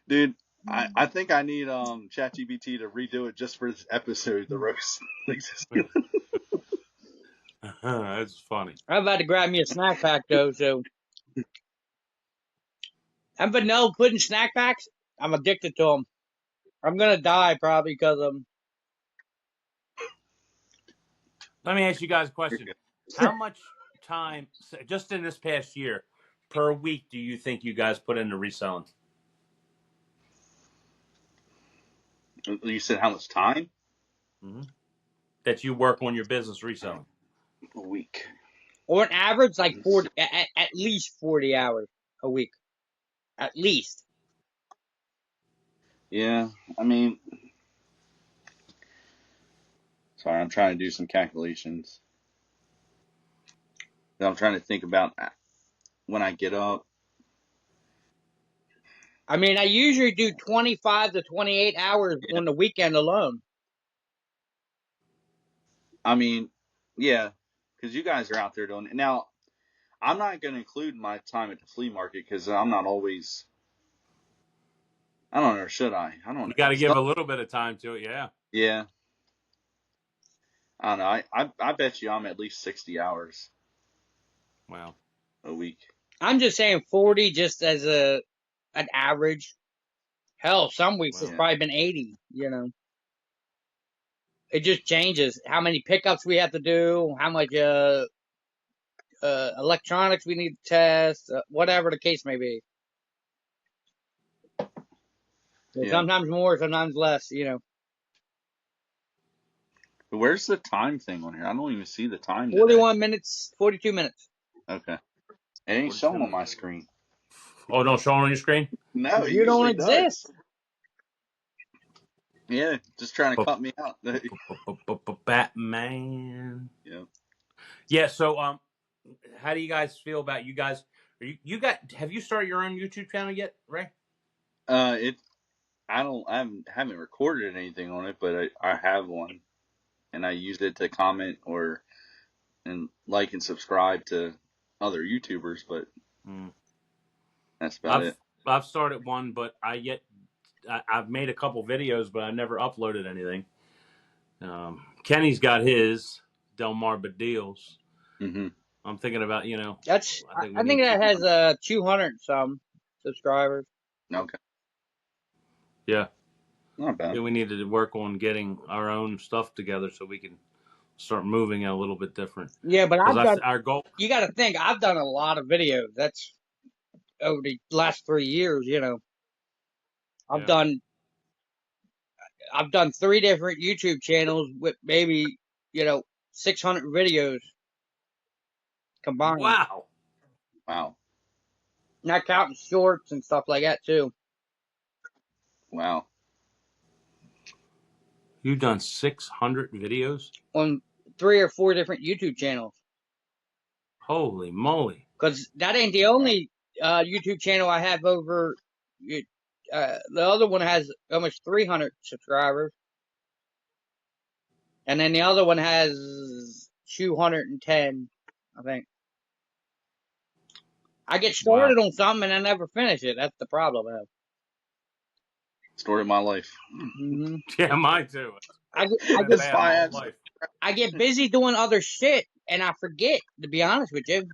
Dude, I think I need ChatGPT to redo it just for this episode, the roast. That's funny. I'm about to grab me a snack pack though, so I'm vanilla pudding snack packs. I'm addicted to them. I'm gonna die probably because of them. Let me ask you guys a question. How much time, just in this past year, per week do you think you guys put into reselling? You said how much time? That you work on your business reselling? A week. Or an average, like 40, at least 40 hours a week. At least. Yeah, I mean, sorry, I'm trying to do some calculations. I'm trying to think about when I get up. I mean, I usually do 25 to 28 hours Yeah. on the weekend alone. I mean, yeah, because you guys are out there doing it. Now, I'm not going to include my time at the flea market because I'm not always. I don't know, or should I? I don't You know. got to give a little bit of time to it, yeah. Yeah. I don't know. I bet you I'm at least 60 hours Wow. a week. I'm just saying 40 just as an average. Hell, some weeks it's Wow. probably been 80, you know. It just changes how many pickups we have to do, how much electronics we need to test, whatever the case may be. Yeah. Sometimes more, sometimes less, you know. But where's the time thing on here? I don't even see the time today. 41 minutes, 42 minutes. Okay. It ain't showing on my screen. Oh, don't show it on your screen? No, it You don't usually exist. does. Yeah, just trying to cut me out. Batman. Yeah. Yeah, so how do you guys feel about you guys? Have you started your own YouTube channel yet, Ray? I haven't recorded anything on it, but I have one, and I use it to comment and like and subscribe to other YouTubers, but that's about it. I've started one, but I've made a couple videos, but I never uploaded anything. Kenny's got his Delmar Deals. Mm-hmm. I'm thinking about I think that has 200 some subscribers. Okay. Yeah. Not bad. Yeah, we need to work on getting our own stuff together so we can start moving a little bit different. Yeah, but our goal. You got to think, I've done a lot of videos. That's over the last 3 years, you know. I've done 3 different YouTube channels with maybe, 600 videos combined. Wow. Not counting shorts and stuff like that too. Wow. You've done 600 videos? On 3 or 4 different YouTube channels. Holy moly. Because that ain't the only YouTube channel I have over. The other one has almost 300 subscribers. And then the other one has 210, I think. I get started on something and I never finish it. That's the problem. Story of my life. Mm-hmm. Yeah, mine too. I get busy doing other shit and I forget, to be honest with you.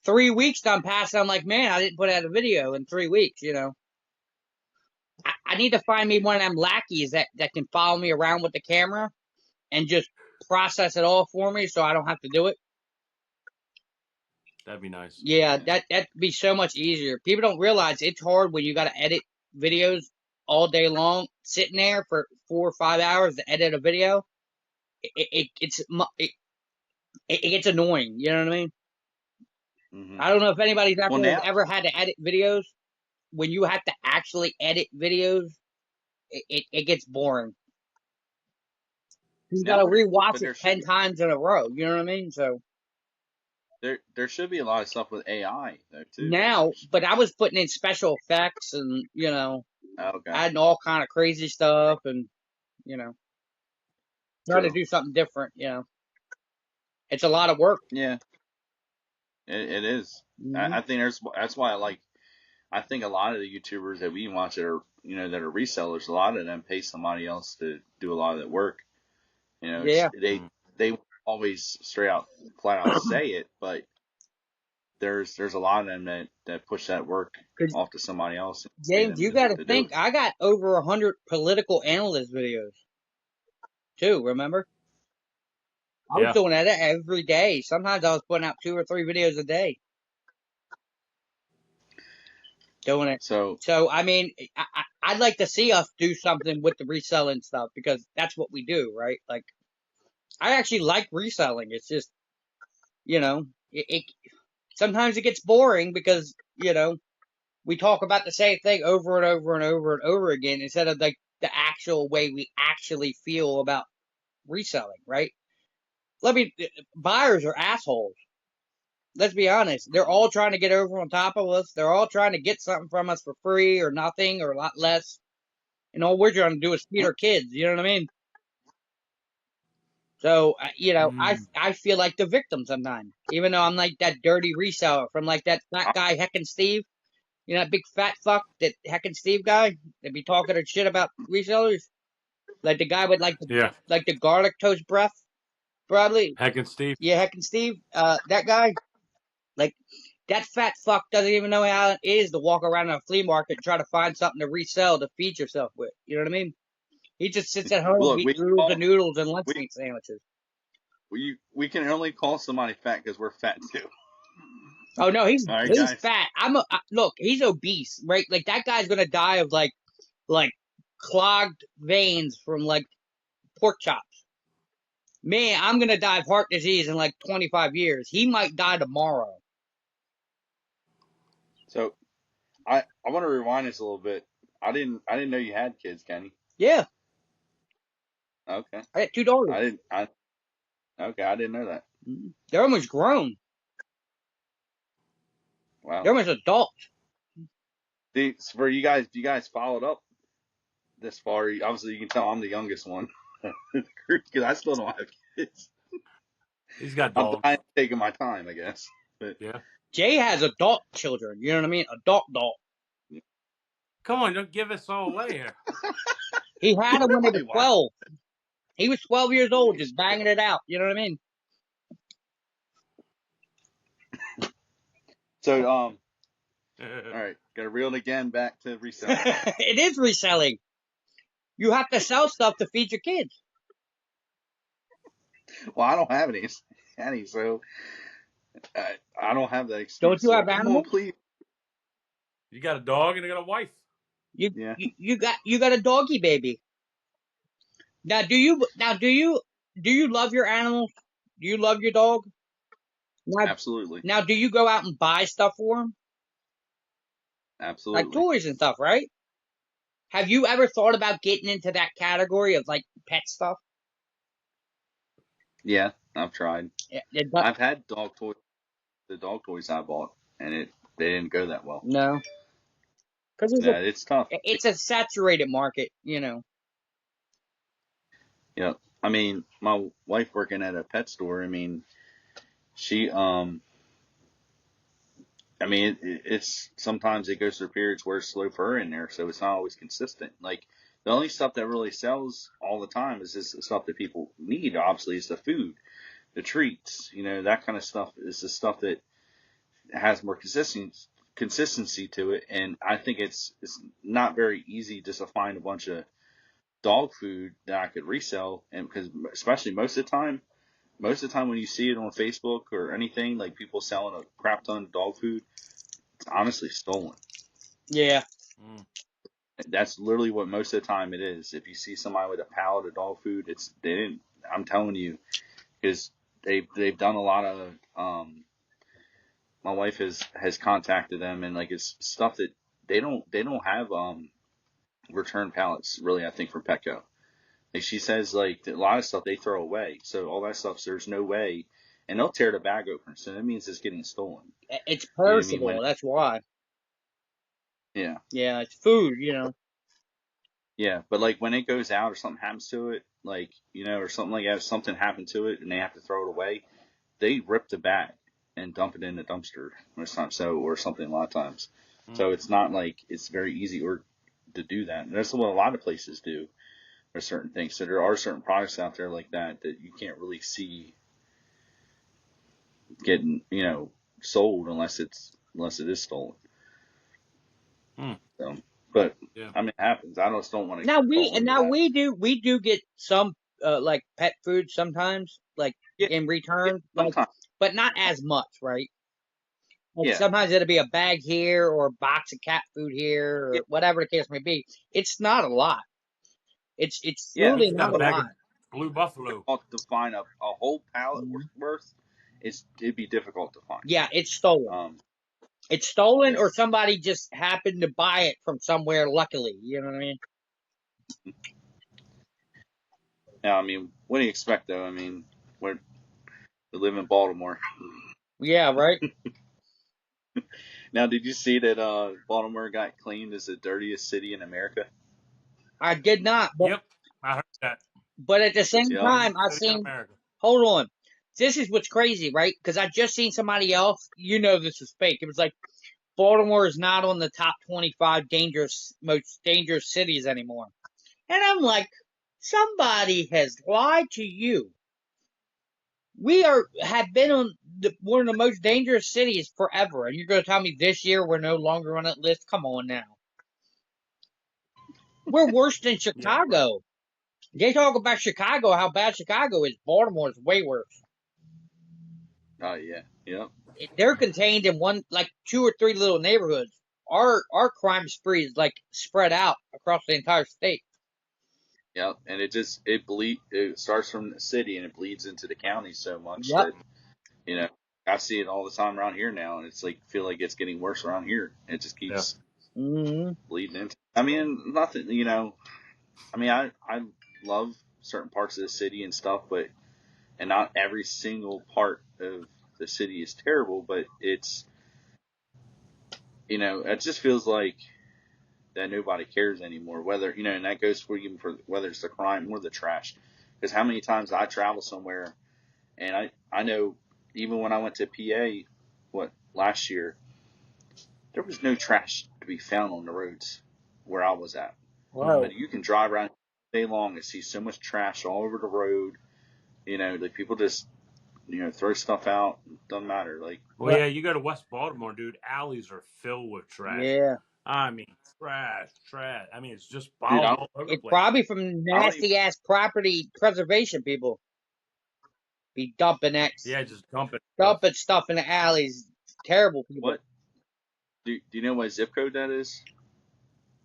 3 weeks done past, I'm like, man, I didn't put out a video in 3 weeks, you know. I need to find me one of them lackeys that can follow me around with the camera and just process it all for me so I don't have to do it. That'd be nice. Yeah, that'd be so much easier. People don't realize it's hard when you got to edit videos all day long, sitting there for 4 or 5 hours to edit a video. It gets annoying. You know what I mean? Mm-hmm. I don't know if anybody's ever had to edit videos. When you have to actually edit videos, it gets boring. You got to rewatch it 10 times in a row. You know what I mean? So there should be a lot of stuff with AI though too. Now, but I was putting in special effects and, Okay. adding all kind of crazy stuff and, you know, trying to True. do something different. It's a lot of work. Yeah, it is. Hmm. I think that's why I think a lot of the YouTubers that we watch that are that are resellers, a lot of them pay somebody else to do a lot of that work. Yeah. They won't always straight out flat out say it, but there's a lot of them that push that work Because, off to somebody else and pay James, them you got to to do it. think, I got over 100 political analyst videos too, remember? I was Yeah. doing that every day. Sometimes I was putting out 2 or 3 videos a day doing it. So So, I mean, I'd like to see us do something with the reselling stuff because that's what we do, right? Like, I actually like reselling. It's just, it sometimes it gets boring because, we talk about the same thing over and over and over and over again instead of like the actual way we actually feel about reselling, right? Buyers are assholes. Let's be honest. They're all trying to get over on top of us. They're all trying to get something from us for free or nothing or a lot less. And all we're trying to do is feed our kids. You know what I mean? So, Mm. I feel like the victim sometimes, even though I'm like that dirty reseller from like that fat I, guy, Heckin' Steve. That big fat fuck, that Heckin' Steve guy that be talking to shit about resellers. Like the guy with Yeah. like the garlic toast breath, probably. Heck and Steve. Yeah, Heckin' Steve. That guy. Like, that fat fuck doesn't even know how it is to walk around in a flea market and try to find something to resell to feed yourself with. You know what I mean? He just sits at home look, eating oodles and noodles and lunch we meat sandwiches. we can only call somebody fat because we're fat too. Oh no, he's All right, he's guys. fat. Look, he's obese, right? Like that guy's gonna die of like clogged veins from like pork chops. Me, I'm gonna die of heart disease in like 25 years. He might die tomorrow. So I want to rewind this a little bit. I didn't know you had kids, Kenny. Yeah, Okay. I got 2 daughters. I okay. I didn't know that. They're almost grown. They're Wow. almost adults. For you guys followed up this far. Obviously, you can tell I'm the youngest one because I still don't have kids. He's got I'm dogs. taking my time, I guess. But Yeah. Jay has adult children. You know what I mean? Adult. Come on, don't give us all away here. He had them when they were really, why? 12. He was 12 years old, just banging it out. You know what I mean? So all right, gotta reel it again back to reselling. It is reselling. You have to sell stuff to feed your kids. Well, I don't have any, so I don't have that Don't excuse. you So have come on, animals? please. You got a dog and you got a wife. You Yeah, you, you got a doggy baby. Now do you love your animals? Do you love your dog? Now, absolutely, now do you go out and buy stuff for them? Like absolutely. toys and stuff, right? Have you ever thought about getting into that category of like pet stuff? Yeah, I've tried. But I've had dog toys. The dog toys I bought, and they didn't go that well. no, because Yeah, it's tough. it's a saturated market. Yeah, I mean, my wife working at a pet store. I mean, she I mean, it's sometimes it goes through periods where it's slow for her in there, so it's not always consistent. Like the only stuff that really sells all the time is just the stuff that people need. Obviously, is the food, the treats, that kind of stuff is the stuff that has more consistency to it. And I think it's not very easy just to find a bunch of dog food that I could resell, and because especially most of the time when you see it on Facebook or anything, like people selling a crap ton of dog food, it's honestly stolen. Yeah. Mm. That's literally what most of the time it is. If you see somebody with a pallet of dog food, it's they didn't. I'm telling you, because they've done a lot of. My wife has contacted them, and like it's stuff that they don't have return pallets really. I think from Petco, like she says, like a lot of stuff they throw away. So all that stuff, there's no way. and they'll tear the bag open, so that means it's getting stolen. It's You know what I mean? perishable. That's why. Yeah, Yeah, it's food. You know. yeah, but like when it goes out or something happens to it, like or something like that, if something happened to it and they have to throw it away, they rip the bag and dump it in the dumpster most times, or something a lot of times. So it's not like it's very easy to do that. And that's what a lot of places do. There's certain things. So there are certain products out there like that you can't really see getting sold unless it is stolen. So, but Yeah. I mean, it happens. I just don't want to Now fall into now that. we do get some like pet food sometimes, like Yeah, in yeah, return, like, sometimes. but not as much, right? Like Yeah, sometimes it'll be a bag here or a box of cat food here yeah, or whatever the case may be. It's not a lot. It's yeah. We truly just got not a a bag lot. of Blue Buffalo. Difficult to find a whole pallet Mhm. worth. It'd be difficult to find. Yeah, it's stolen. Um, It's stolen, yeah. or somebody just happened to buy it from somewhere. Luckily, you know what I mean? Yeah, I mean, what do you expect though? I mean, we live in Baltimore. Yeah, right. Now, did you see that Baltimore got claimed as the dirtiest city in America? I did not, Yep, I heard that. but at the same Yep. time, Dirtiest I city in seen. America. Hold on, this is what's crazy, right? Because I just seen somebody else. You know, this was fake. It was like Baltimore is not on the top 25 most dangerous cities anymore, and I'm like, somebody has lied to you. We have been on one of the most dangerous cities forever, and you're going to tell me this year we're no longer on that list? Come on now. We're worse than Yeah, right. Chicago. They talk about Chicago, how bad Chicago is. Baltimore is way worse. Oh yeah. Yep. They're contained in one, like 2 or 3 little neighborhoods. Our crime spree is like spread out across the entire state. Yep. And it starts from the city and it bleeds into the county so much Yep. that you know I see it all the time around here now, and it's like feel like it's getting worse around here. It just Yeah. keeps Mm-hmm. bleeding into. I mean, nothing. I mean, I love certain parts of the city and stuff, but and not every single part of the city is terrible, but it just feels like that nobody cares anymore. Whether and that goes for even for whether it's the crime or the trash. Because how many times I travel somewhere, and I know even when I went to PA, last year, there was no trash to be found on the roads where I was at. Mm-hmm. Wow. But you can drive around all day long and see so much trash all over the road. Like people just throw stuff out. Doesn't matter. Like Well, yeah, you go to West Baltimore, dude. Alleys are filled with trash. Yeah. I mean, trash, trash. I mean, it's just dude, piled all over the It's place. probably from I don't even nasty ass property preservation people be Yeah, just dumping stuff. dumping stuff in the alleys. Terrible people. what do you know what zip code that is?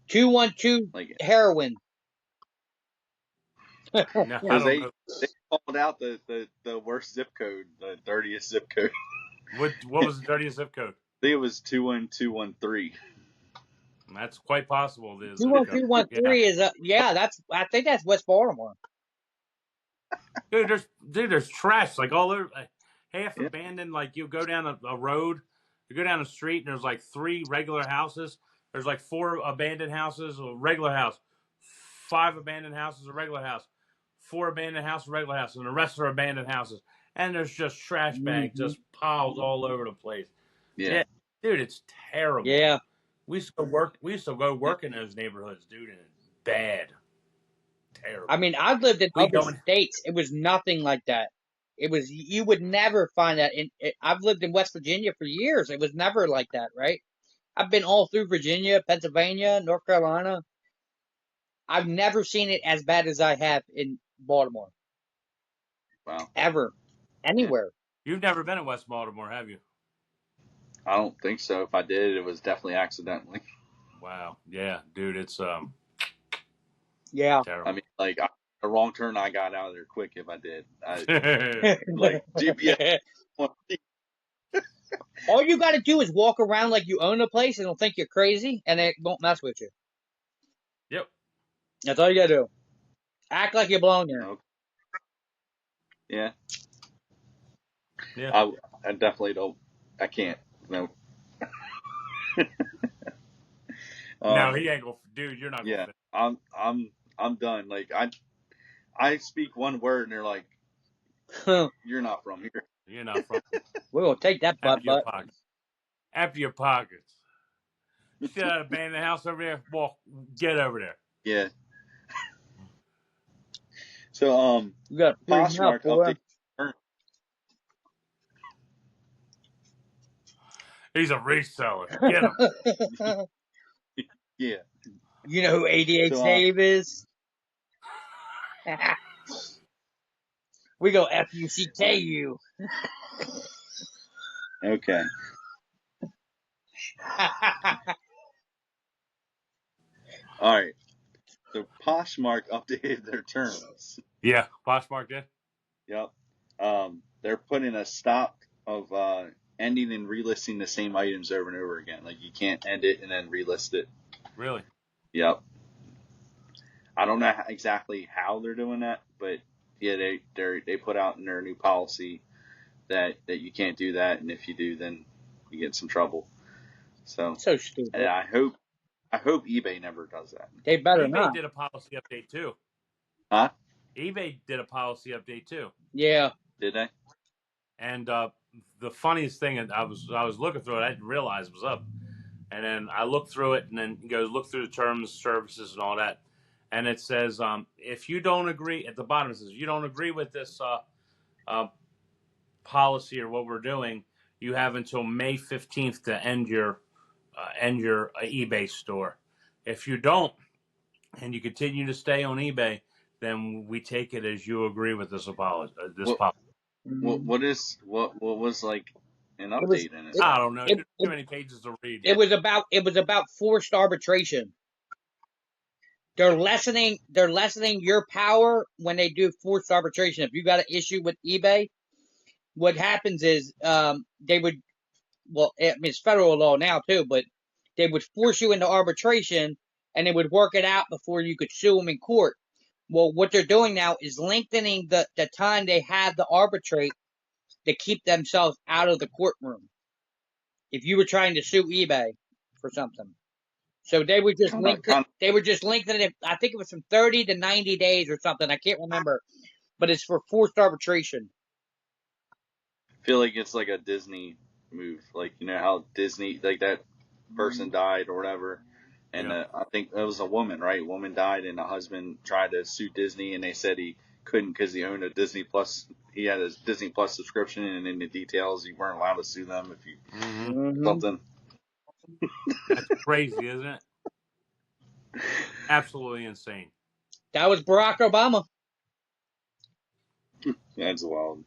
212 Like heroin. No, I because don't they know. they called out the worst zip code, the dirtiest zip code. What was the dirtiest zip code? I think it was 21213. That's quite possible. The Two zip one code. two one Yeah, three is yeah. I think that's West Baltimore. there's trash like all over, half Yeah, abandoned. Like you go down a road, you go down a street, and there's like 3 regular houses. There's like 4 abandoned houses, a regular house, 5 abandoned houses, a regular house, 4 abandoned houses, a regular house, and the rest are abandoned houses. And there's just trash bags Mm-hmm. just piled all over the place. yeah, Yeah, dude, it's terrible. Yeah. We used to work. We used to go work in those neighborhoods, dude, and it's bad, I terrible. mean, I've lived in We other go in. states. It was nothing like that. It was you would never find that I've lived in West Virginia for years. It was never like that, right? I've been all through Virginia, Pennsylvania, North Carolina. I've never seen it as bad as I have in Baltimore. wow, Ever. yeah. Anywhere. You've never been in West Baltimore, have you? I don't think so. If I did, it was definitely accidentally. Wow. Yeah, dude, it's Yeah. I terrible. mean, like a wrong turn, I got out of there quick. If I did, like GPS. All you got to do is walk around like you own the place and they'll think you're crazy and they won't mess with you. Yep. That's all you got to do. Act like you belong there. Okay. Yeah. Yeah. I definitely don't. I can't. No. No, Um. he ain't gonna. Dude, you're not gonna Yeah. fit. I'm done. Like I speak one word and they're like, We're you're not from here. You're not from. gonna take that Empty your butt. pockets. Empty your pockets. See that abandoned house over there? Walk. Get over there. Yeah. So We got free enough, Poshmark boy. update. He's a reseller. Get him. Yeah. You know who ADH So Dave is? We go FUCKU. okay. All right. So Poshmark updated their terms. Yeah, Poshmark did. Yep. They're putting a stop of ending and relisting the same items over and over again. Like you can't end it and then relist it. Really? Yep. I don't know exactly how they're doing that, but yeah, they put out in their new policy that you can't do that, and if you do, then you get in some trouble. So, So and stupid. I hope eBay never does that. They better eBay not. did a policy update too. Huh? eBay did a policy update too. Yeah. Did they? And the funniest thing, I was looking through it, I didn't realize it was up. And then I looked through it, and then it goes look through the terms, services, and all that. And it says, if you don't agree, at the bottom it says, if you don't agree with this policy or what we're doing, you have until May 15th to end your eBay store. If you don't, and you continue to stay on eBay, then we take it as you agree with this policy. This What policy. Mhm. what was like an It was update in it? it, I don't know. it, Too many pages to read. it Yeah. was about forced arbitration. They're lessening your power when they do forced arbitration. If you got an issue with eBay, what happens is they would, well, I mean, it's federal law now too, but they would force you into arbitration and they would work it out before you could sue them in court. Well, what they're doing now is lengthening the time they have to arbitrate to keep themselves out of the courtroom. If you were trying to sue eBay for something, so they would just Kind of lengthen it. kind of They were just lengthening it. I think it was from 30 to 90 days or something. I can't remember, but it's for forced arbitration. feel like it's like a Disney move. Like you know how Disney like that person died or whatever. And Yeah. I think it was a woman, right? Woman died, and the husband tried to sue Disney, and they said he couldn't because he owned a Disney Plus. He had a Disney Plus subscription, and in the details, you weren't allowed to sue them if you Mm-hmm. Mm-hmm. something. That's crazy, isn't it? Absolutely insane. That was Barack Obama. That's wild.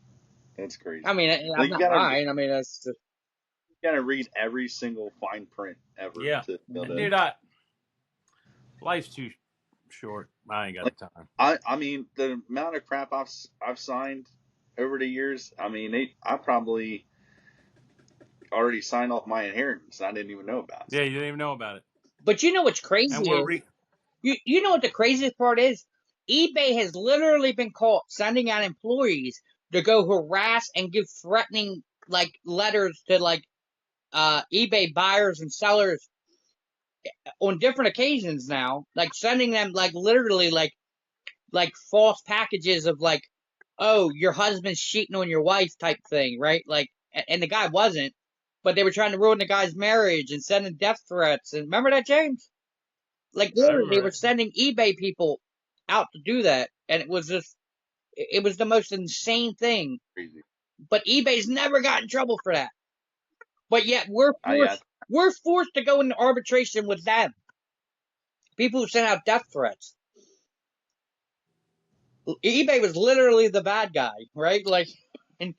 That's crazy. I mean, I'm Like not lying. I mean, that's just, you gotta read every single fine print ever Yeah. to be able And to. dude, life's too short. I ain't got Like the time. I mean the amount of crap I've signed over the years. I mean I probably already signed off my inheritance. I didn't even know about. Yeah, you didn't even know about it. but you know what's And crazy we're is, you know what the craziest part is? eBay has literally been caught sending out employees to go harass and give threatening like letters to like eBay buyers and sellers on different occasions now, like sending them like literally like false packages of like, oh, your husband's cheating on your wife type thing, right? Like, and the guy wasn't, but they were trying to ruin the guy's marriage and sending death threats. And remember that, James? Like I literally, they remember were that. sending eBay people out to do that, and it was just, it was the most insane thing. Crazy. But eBay's never got in trouble for that. But yet Yeah, we're forced to go into arbitration with them. People who send out death threats. eBay was literally the bad guy, right? Like, and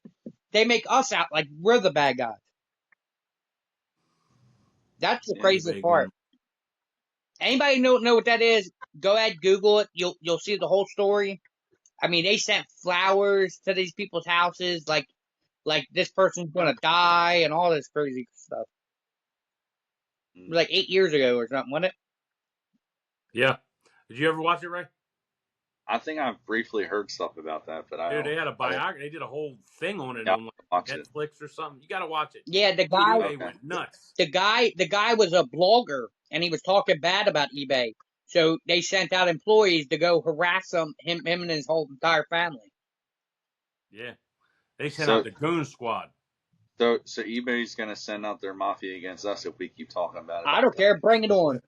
they make us out like we're the bad guys. That's the yeah. craziest eBay part. going. Anybody know what that is? Go ahead, Google it. You'll see the whole story. I mean, they sent flowers to these people's houses, like this person's gonna die and all this crazy stuff. It was like 8 years ago or something, wasn't it? Yeah. Did you ever watch it, Ray? I think I've briefly heard stuff about that, but I Dude, don't. they had a biography. They did a whole thing on it Yeah, on like I'll watch it. Netflix or something. You got to watch it. Yeah, the Dude, guy, eBay Okay. went nuts. the guy was a blogger, and he was talking bad about eBay. So they sent out employees to go harass him and his whole entire family. Yeah, they sent out So the Goon Squad. so eBay's gonna send out their mafia against us if we keep talking about it. I don't care, bring it on.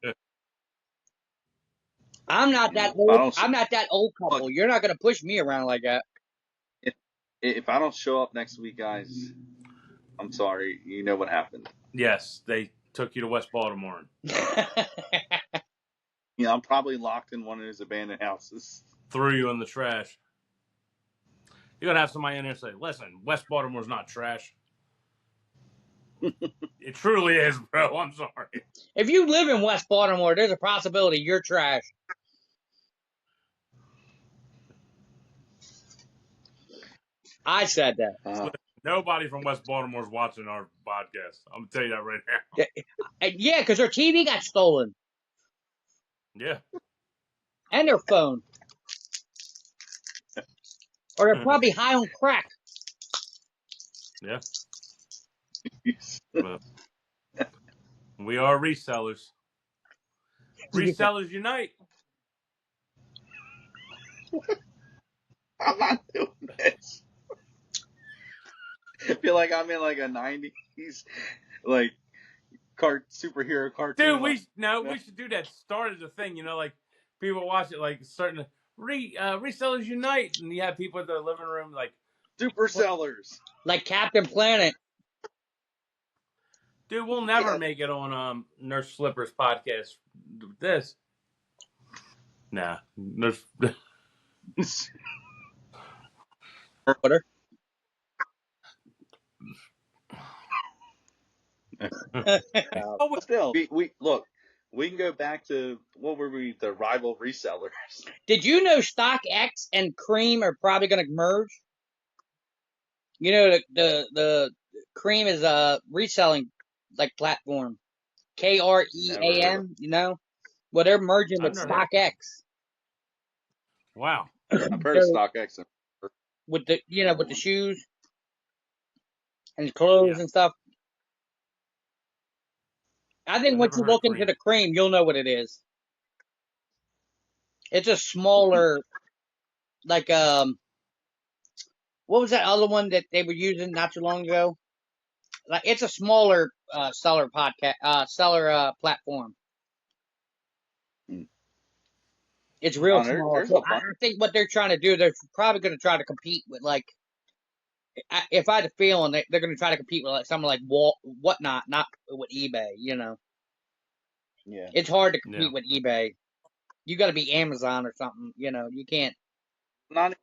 I'm not You that know, if I old. don't I'm not that old couple. look, You're not gonna push me around like that. if I don't show up next week, guys, I'm sorry. You know what happened. Yes, they took you to West Baltimore. Yeah, I'm probably locked in one of his abandoned houses. Threw you in the trash. You're gonna have somebody in there say, "Listen, West Baltimore's not trash." It truly is, bro. I'm sorry. If you live in West Baltimore, there's a possibility you're trash. I said that. Nobody from West Baltimore's watching our podcast. I'm gonna tell you that right now. Yeah, because their TV got stolen Yeah. and their phone, or they're probably high on crack. Yeah. But we are resellers. Resellers unite. I'm not doing this. I feel like I'm in like a '90s like superhero cartoon. Dude, we should do that. Start as a thing, like people watch it, like starting to resellers unite, and you have people in their living room like super sellers, like Captain Planet. dude, we'll never make it on Nurse Slipper's podcast with this. Nah, Nurse. Water. But still, we look. We can go back to what were we? The rival resellers. Did you know StockX and Cream are probably going to merge? You know the Cream is a reselling like platform. KREAM. You know, well they're merging with I've never heard. StockX. Wow. I've heard of So, StockX. with the with the shoes and clothes and stuff. I think I've once never you heard of look into Cream. the Cream, you'll know what it is. It's a smaller, like what was that other one that they were using not too long ago? Like it's a smaller seller platform. It's real small. There's So a I bunch. think what they're trying to do, they're probably going to try to compete with like. If I had a feeling, they're going to try to compete with like someone like Whatnot, not with eBay. Yeah. It's hard to compete with eBay. You got to be Amazon or something. You can't. Not.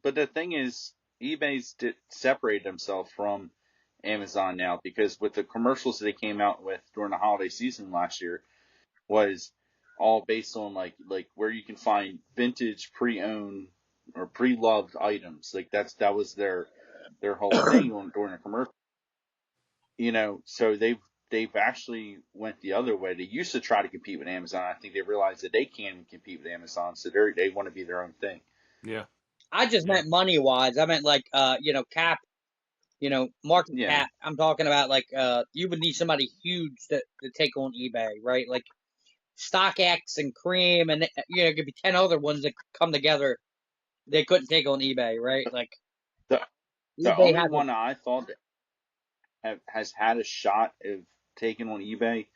But the thing is, eBay's separated themselves from Amazon now because with the commercials they came out with during the holiday season last year was all based on like where you can find vintage pre-owned or pre-loved items. Like that was their whole thing during the commercial. So they've actually went the other way. They used to try to compete with Amazon. I think they realized that they can't compete with Amazon, so they want to be their own thing. Yeah. I just meant money wise. I meant like cap. Market cap. I'm talking about like you would need somebody huge to take on eBay, right? Like StockX and Cream, and it could be 10 other ones that come together. They couldn't take on eBay, right? Like the eBay only one I thought that has had a shot of taking on eBay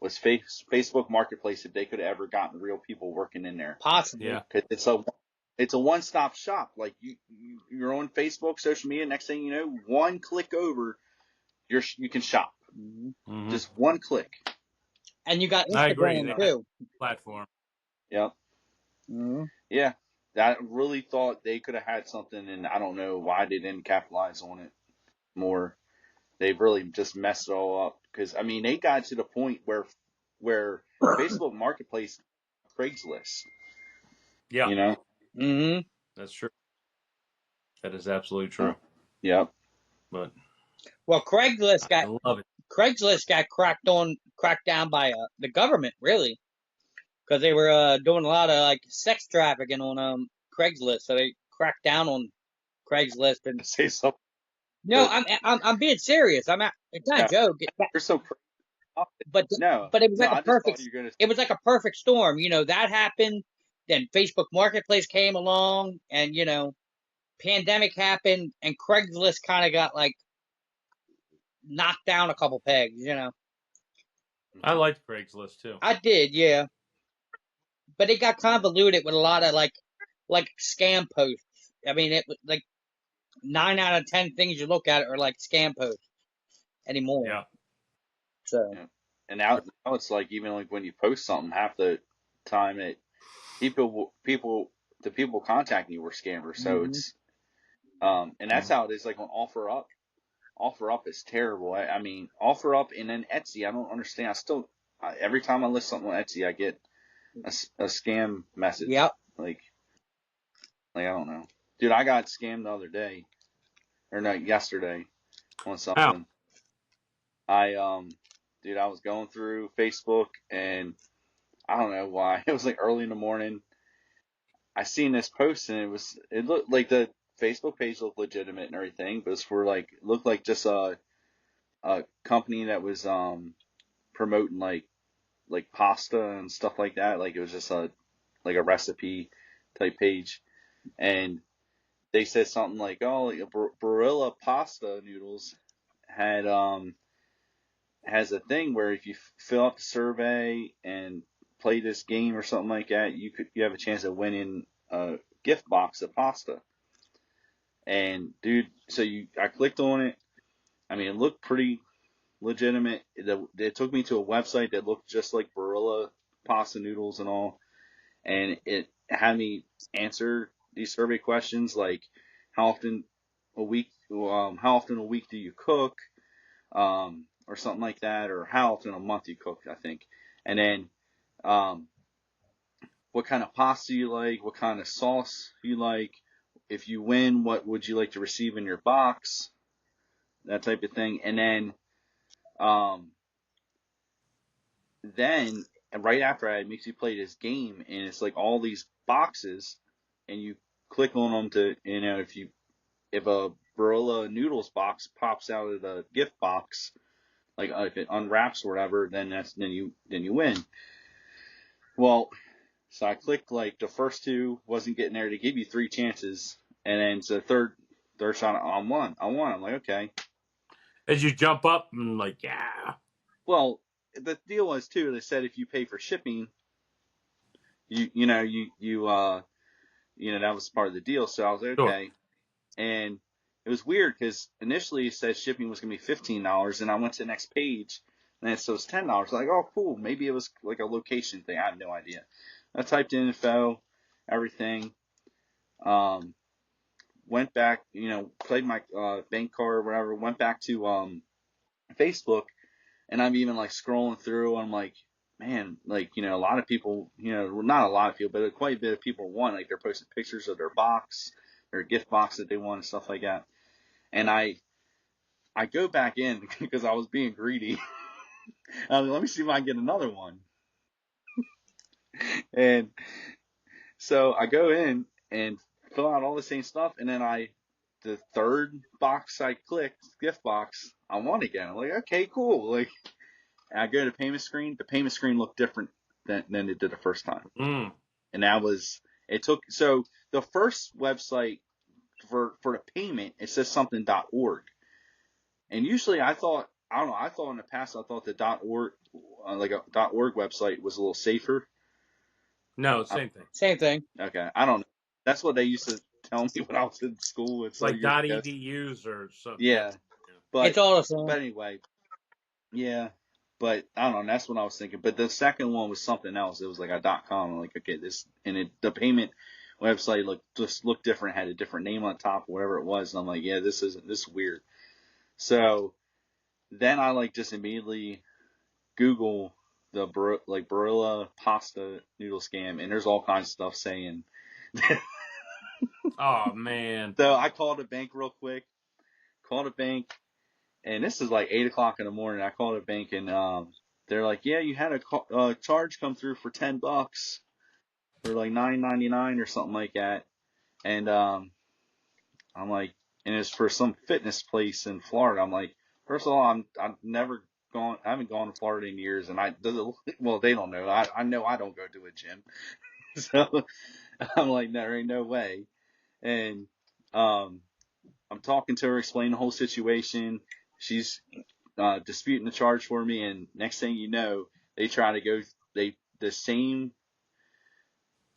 was Facebook Marketplace if they could have ever gotten real people working in there. Possibly. Yeah. Because it's a one-stop shop. Like you're on Facebook, social media. Next thing you know, one click over, you can shop. Mm-hmm. Just one click. And you got I agree. Instagram too. Platform. Yep. Mm-hmm. Yeah. I really thought they could have had something, and I don't know why they didn't capitalize on it more. They've really just messed it all up. Because, I mean, they got to the point where Facebook Marketplace, Craigslist. Yeah. Mm-hmm. That's true. That is absolutely true. Yep. But Craigslist I love it. Craigslist got cracked down by the government, really, because they were doing a lot of like sex trafficking on Craigslist, so they cracked down on Craigslist. And Say something, no, but I'm being serious. It's not a no, joke. you're so crazy. But No, but it was no, like a I just thought perfect. you were gonna. It was like a perfect storm. That happened. Then Facebook Marketplace came along, and pandemic happened, and Craigslist kind of got like knocked down a couple pegs. I liked Craigslist too. I did, yeah, but it got convoluted with a lot of like scam posts. I mean, it was like 9 out of 10 things you look at are like scam posts anymore. Yeah. So Yeah. And now it's like even like when you post something, half the time the people contacting you were scammers. So mhm. it's and that's how it is. Like on OfferUp. OfferUp is terrible. I mean, OfferUp and then Etsy. I don't understand. Every time I list something on Etsy, I get a scam message. Yep. Like I don't know, dude. I got scammed the other day, or no, yesterday on How? something. I dude, I was going through Facebook and I don't know why. It was like early in the morning. I seen this post and it looked like the Facebook page looked legitimate and everything, but it's for like it looked like just a company that was promoting like pasta and stuff like that. Like it was just a recipe type page, and they said something like, "Oh, like Barilla pasta noodles had has a thing where if you fill out the survey and play this game or something like that, you have a chance of winning a gift box of pasta." And dude, I clicked on it. I mean, it looked pretty legitimate. It took me to a website that looked just like Barilla pasta noodles and all, and it had me answer these survey questions like how often how often a week do you cook, or something like that, or how often a month you cook, I think, and then um, what kind of pasta you like, what kind of sauce you like. If you win, what would you like to receive in your box? That type of thing, and um, then right after it makes you play this game, and it's like all these boxes, and you click on them to, if a Barilla noodles box pops out of the gift box, like if it unwraps or whatever, then you win. Well, so I clicked like the first two, wasn't getting there. To give you three chances, and then so third shot on one. I won. I'm like, okay. As you jump up and like, yeah. Well, the deal was too. They said if you pay for shipping, that was part of the deal. So I was like, Sure. okay. And it was weird because initially it said shipping was gonna be $15, and I went to the next page, and it says $10. Like, oh, cool. Maybe it was like a location thing. I have no idea. I typed in info, everything. Went back, played my bank card or whatever. Went back to Facebook, and I'm even like scrolling through. I'm like, man, like a lot of people, well, not a lot of people, but quite a bit of people want, like they're posting pictures of their box, their gift box that they want and stuff like that. And I go back in because I was being greedy. Let me see if I can get another one. And so I go in and fill out all the same stuff, and then the third box I clicked, gift box, I won again. I'm like, okay, cool. Like, and I go to payment screen. The payment screen looked different than it did the first time. Mm. And so the first website for the payment, it says something .org. And usually I thought in the past I thought the .org, like a .org website was a little safer. No, same thing. Same thing. Okay, I don't know. That's what they used to tell me when I was in school. It's some Like years ago. .edus or something. Yeah. Yeah, It's but all the same. anyway, yeah. But I don't know. That's what I was thinking. But the second one was something else. It was like a .com. I'm like, okay, the payment website looked different. Had a different name on top, whatever it was. And I'm like, yeah, this is weird. So then I like just immediately Google the Barilla pasta noodle scam, and there's all kinds of stuff saying. Oh man. So I called a bank real quick. Called a bank, and this is like 8 o'clock in the morning. I called a bank, and they're like, "Yeah, you had a charge come through for $10 or like $9.99 or something like that." And I'm like, and it's for some fitness place in Florida. I'm like, first of all, I've never gone, I haven't gone to Florida in years, and well, they don't know. I know I don't go to a gym, so I'm like, there ain't no way. And I'm talking to her, explaining the whole situation. She's disputing the charge for me, and next thing you know, they try to go. The same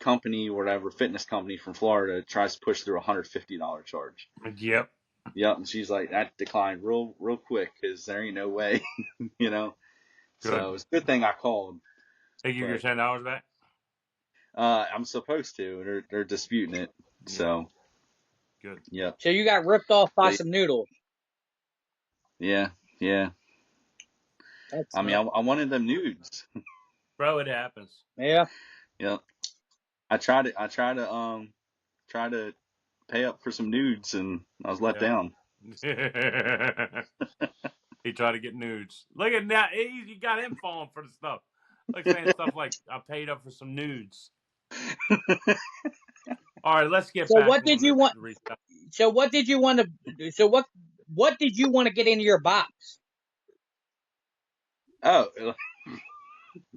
company, whatever fitness company from Florida, tries to push through $150 charge. Yep. Yep, and she's like, that declined real quick because there ain't no way, you know. Good. So it's a good thing I called. They give you your But $10 back. I'm supposed to. They're disputing it. So Good. yep. So you got ripped off by But, some noodles. yeah. That's I mean, I wanted them nudes. Bro, it happens. yeah. Yep. I tried to pay up for some nudes, and I was let Yeah. down. He tried to get nudes. Look at that. You got him falling for the stuff. Like saying stuff like, I paid up for some nudes. All right, let's get So back what did on you want? the reset. So what did you want to? So what did you want to get into your box? Oh,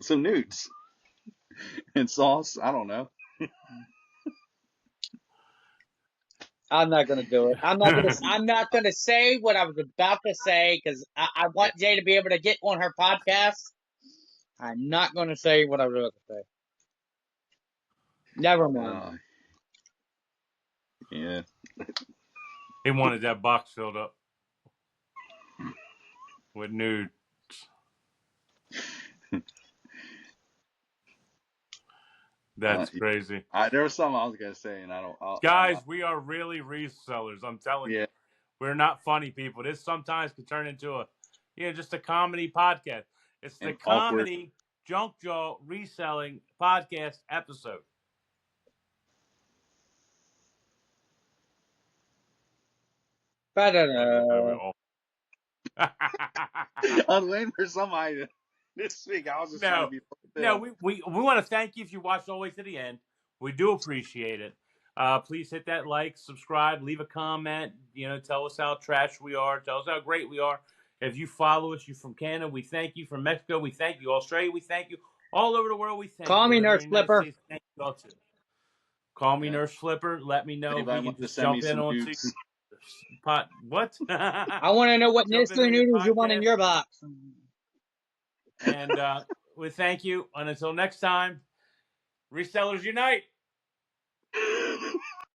some nudes and sauce. I don't know. I'm not gonna do it. I'm not gonna say what I was about to say because I want Jay to be able to get on her podcast. I'm not gonna say what I was about to say. Never mind. Yeah. He wanted that box filled up with nudes. That's crazy. There was something I was gonna say, and I don't. Guys, we are really resellers. I'm telling you. Yeah. We're not funny people. This sometimes can turn into just a comedy podcast. It's the And awkward. comedy Junk Jaw reselling podcast episode. Ba-da-da. I was waiting for somebody this week. I was just trying to be. we want to thank you if you watched all the way to the end. We do appreciate it. Please hit that like, subscribe, leave a comment. Tell us how trash we are. Tell us how great we are. If you follow us, you're from Canada, we thank you. From Mexico, we thank you. Australia, we thank you. All over the world, we thank Call you. me And Nurse in the United Flipper. States, thank you all too. Call me Nurse Flipper. Let me know if we Anybody can want to just send me jump in some on nudes? pot. What? I want to know what Jump Nestle into your noodles you want in podcast. your box. And we thank you. And until next time, Resellers Unite.